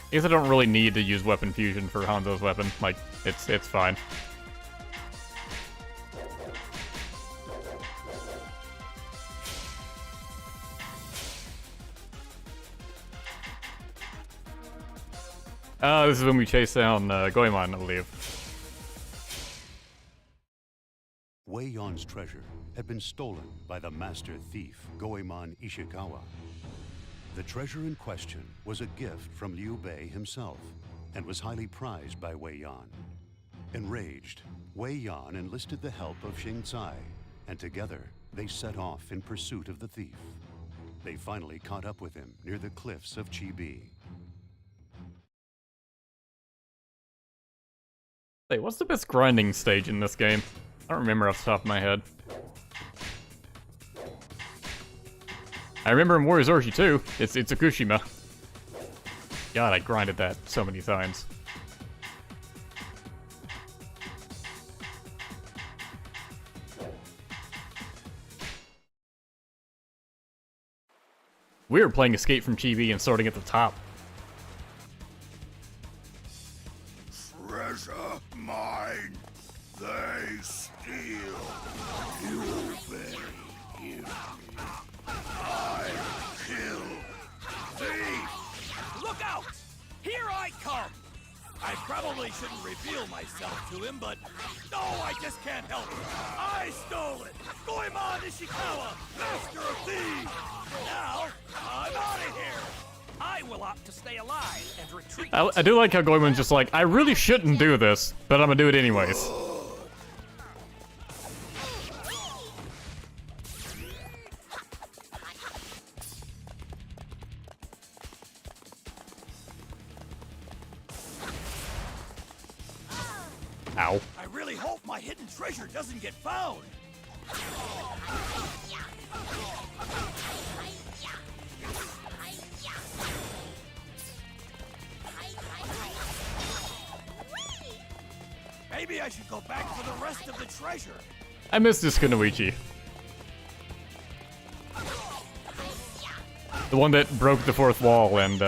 I guess I don't really need to use weapon fusion for Hanzo's weapon. Like, it's fine. This is when we chase down Goemon, I believe. Wei Yan's treasure had been stolen by the master thief, Goemon Ishikawa. The treasure in question was a gift from Liu Bei himself and was highly prized by Wei Yan. Enraged, Wei Yan enlisted the help of Xing Cai, and together they set off in pursuit of the thief. They finally caught up with him near the cliffs of Chibi. Hey, what's the best grinding stage in this game? I don't remember off the top of my head. I remember in Warriors Orochi 2, it's Tsukushima. God, I grinded that so many times. We were playing Escape from Chibi and starting at the top. Treasure mine, they steal. You bury you. I kill. Thief! Look out! Here I come! I probably shouldn't reveal myself to him, but no, I just can't help it. I stole it! Goemon Ishikawa, master of thieves! Now, I'm out of here! I will opt to stay alive and retreat. I do like how Goemon's just like, I really shouldn't do this, but I'm gonna do it anyways. Ow. I really hope my hidden treasure doesn't get found. Maybe I should go back for the rest of the treasure. I miss this Kunoichi. The one that broke the fourth wall and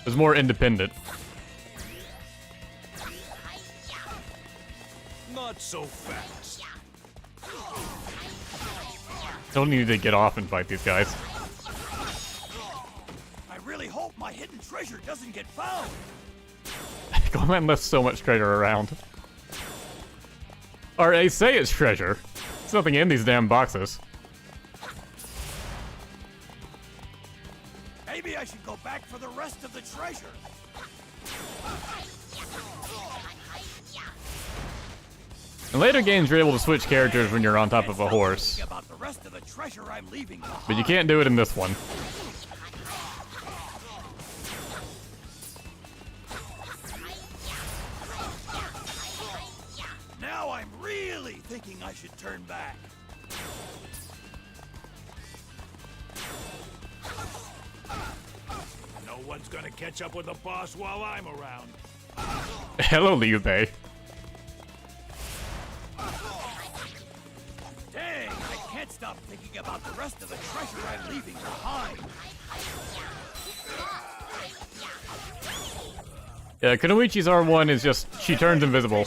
was more independent. Not so fast. Don't need to get off and fight these guys. I really hope my hidden treasure doesn't get found. Goemon left so much treasure around. Or they say it's treasure. There's nothing in these damn boxes. Maybe I should go back for the rest of the treasure. In later games, you're able to switch characters when you're on top of a horse. About the rest of the treasure I'm leaving behind. But you can't do it in this one. Now I'm really thinking I should turn back. No one's gonna catch up with the boss while I'm around. Hello, Liu Bei. Dang, I can't stop thinking about the rest of the treasure I'm leaving behind. Yeah, Kunoichi's R1 is just, she turns invisible.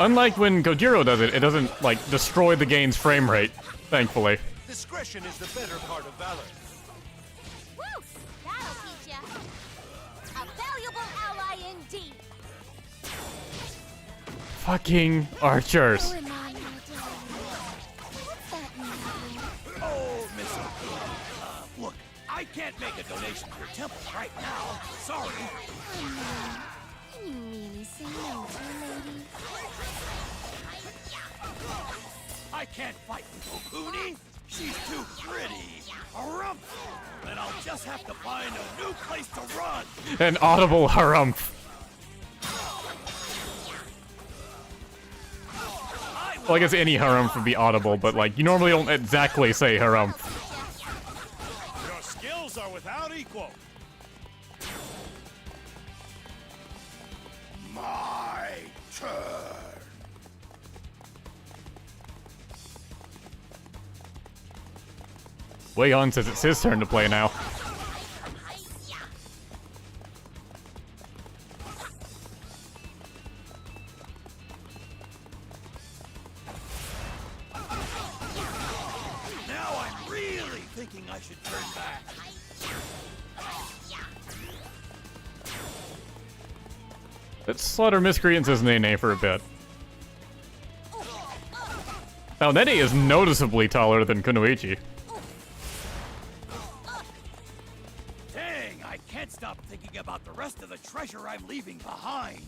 Unlike when Kojiro does it, it doesn't, like, destroy the game's frame rate, thankfully. Discretion is the better part of valor. Woo! That'll teach ya. A valuable ally indeed. Fucking archers. Oh, Miss Okuna. Look, I can't make a donation to your temple right now. Sorry. Can you really say no to a lady? I can't fight with Okuni. She's too pretty. Harumph! Then I'll just have to find a new place to run. An audible harumph. Well, I guess any harumph would be audible, but like, you normally don't exactly say harumph. Your skills are without equal. My turn. Wei Yan says it's his turn to play now. Now I'm really thinking I should turn back. Let's slaughter miscreants as Nene for a bit. Now, Nene is noticeably taller than Kunoichi. Dang, I can't stop thinking about the rest of the treasure I'm leaving behind.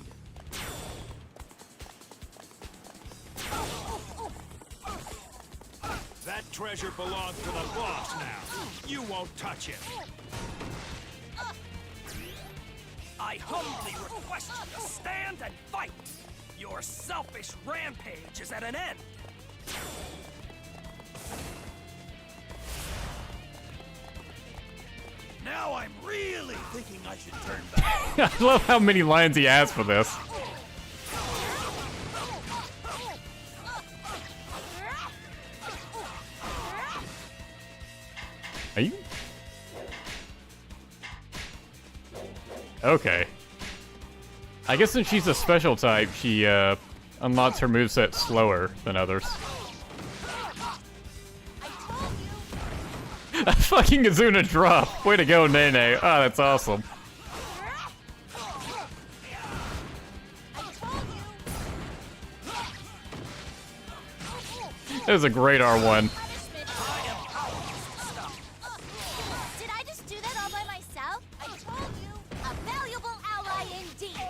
That treasure belongs to the boss now. You won't touch it. I humbly request you to stand and fight. Your selfish rampage is at an end. Now I'm really thinking I should turn back. I love how many lines he has for this. Are you? Okay. I guess since she's a special type, she unlocks her moveset slower than others. A fucking Azuna drop! Way to go, Nene. Oh, that's awesome. That was a great R1. Did I just do that all by myself? I told you, a valuable ally indeed.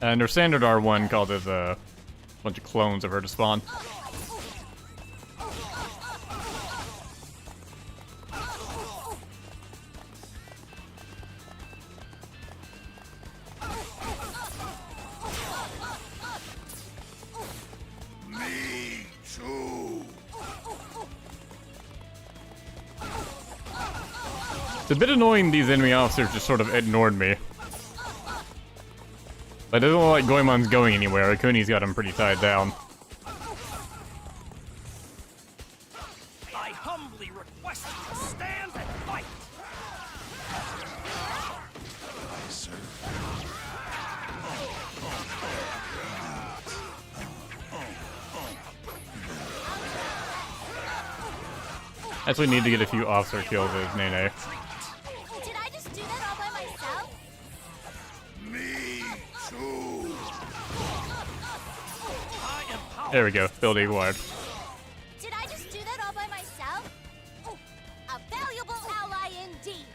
And her standard R1 causes a bunch of clones of her to spawn. Me too. It's a bit annoying these enemy officers just sort of ignored me. But it doesn't look like Goemon's going anywhere. Akuni's got him pretty tied down. I humbly request you to stand and fight. Actually need to get a few officer kills as Nene. Did I just do that all by myself? Me too. There we go. Build acquired. Did I just do that all by myself? A valuable ally indeed.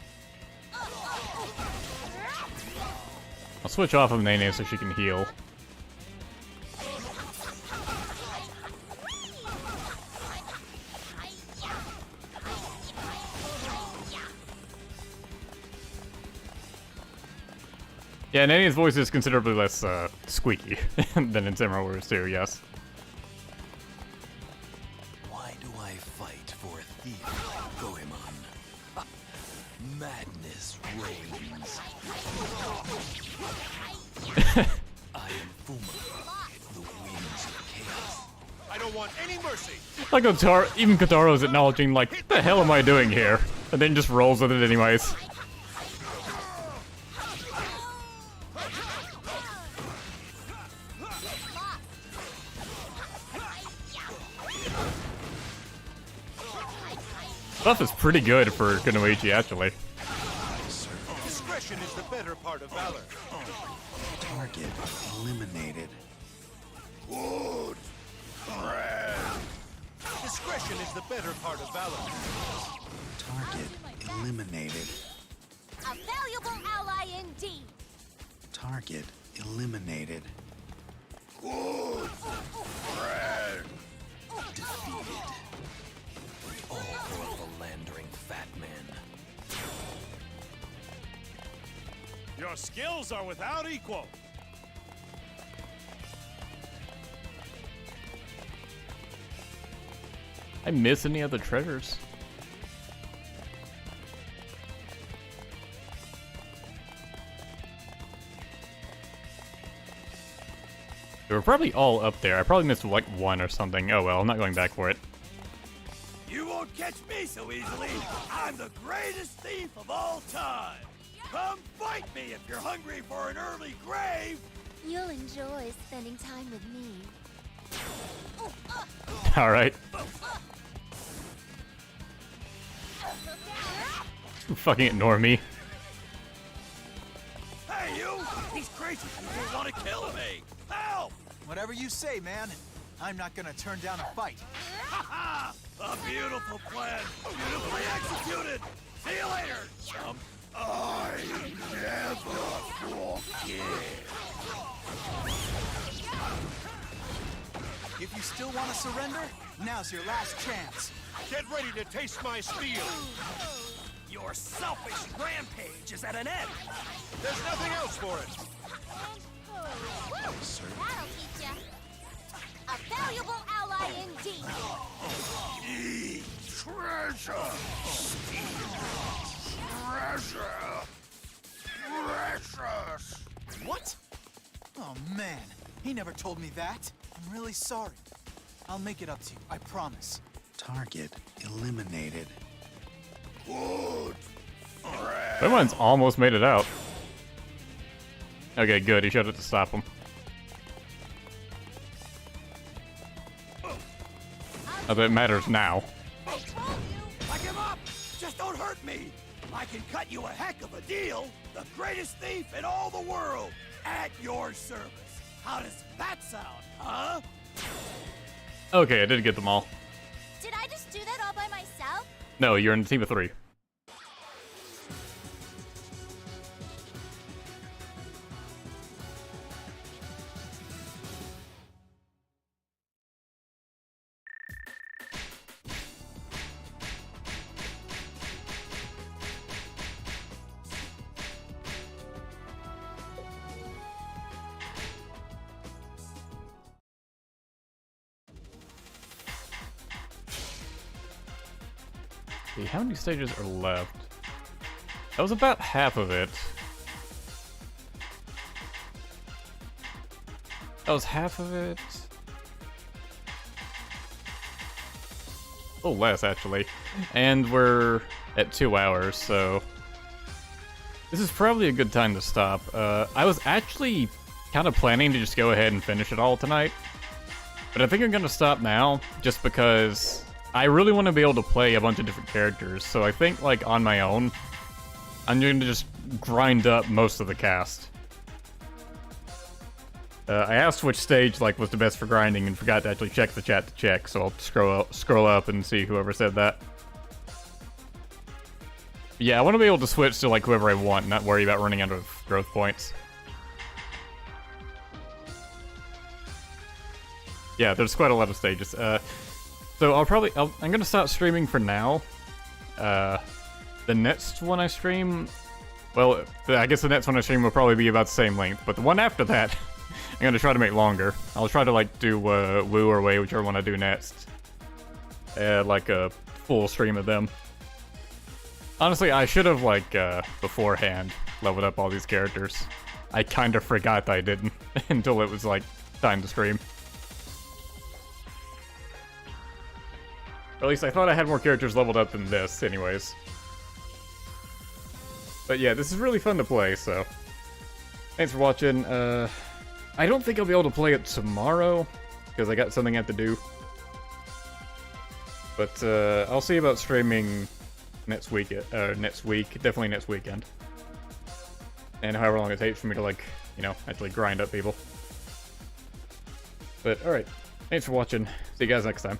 I'll switch off of Nene so she can heal. Yeah, Nene's voice is considerably less squeaky than in Samurai Warriors 2, yes. Why do I fight for a thief like Goemon? Madness reigns. I am Fuma, the winds of chaos. I don't want any mercy. Like even Kotaro's acknowledging, like, what the hell am I doing here? And then just rolls with it anyways. Stuff is pretty good for Kunoichi, actually. Discretion is the better part of valor. Target eliminated. Good. Discretion is the better part of valor. Target eliminated. A valuable ally indeed. Target eliminated. Good. Defeated. All for a philandering fat man. Your skills are without equal. I miss any other treasures. They were probably all up there. I probably missed like one or something. Oh well, I'm not going back for it. You won't catch me so easily. I'm the greatest thief of all time. Come fight me if you're hungry for an early grave. You'll enjoy spending time with me. Alright. Fucking ignore me. Hey, you! He's crazy. He want to kill me. Help! Whatever you say, man. I'm not gonna turn down a fight. Ha ha! A beautiful plan. Beautifully executed. See you later, chump. I never forget. If you still want to surrender, now's your last chance. Get ready to taste my steel. Your selfish rampage is at an end. There's nothing else for it. Sir. That'll teach ya. A valuable ally indeed. Eat treasure. Treasure. Precious. What? Oh man, he never told me that. I'm really sorry. I'll make it up to you, I promise. Target eliminated. Good. Someone's almost made it out. Okay, good. He showed it to stop him. Oh, that matters now. I told you. I give up. Just don't hurt me. I can cut you a heck of a deal. The greatest thief in all the world. At your service. How does that sound, huh? Okay, I did get them all. Did I just do that all by myself? No, you're in a team of 3. See, how many stages are left? That was about half of it. That was half of it. A little less, actually. And we're at 2 hours, so... this is probably a good time to stop. I was actually kind of planning to just go ahead and finish it all tonight. But I think I'm gonna stop now, just because... I really want to be able to play a bunch of different characters, so I think, like, on my own, I'm going to just grind up most of the cast. I asked which stage, like, was the best for grinding and forgot to actually check the chat to check, so I'll scroll up and see whoever said that. Yeah, I want to be able to switch to, like, whoever I want, not worry about running out of growth points. Yeah, there's quite a lot of stages. So I'm gonna stop streaming for now. The next one I stream, well, I guess the next one I stream will probably be about the same length, but the one after that, I'm gonna try to make longer. I'll try to, like, do Wu or Wei, whichever one I do next. Like a full stream of them. Honestly, I should have, like, beforehand leveled up all these characters. I kind of forgot that I didn't until it was, like, time to stream. Or at least I thought I had more characters leveled up than this, anyways. But yeah, this is really fun to play, so... thanks for watching. I don't think I'll be able to play it tomorrow, because I got something I have to do. But I'll see about streaming next week, definitely next weekend. And however long it takes for me to, like, you know, actually grind up people. But alright, thanks for watching. See you guys next time.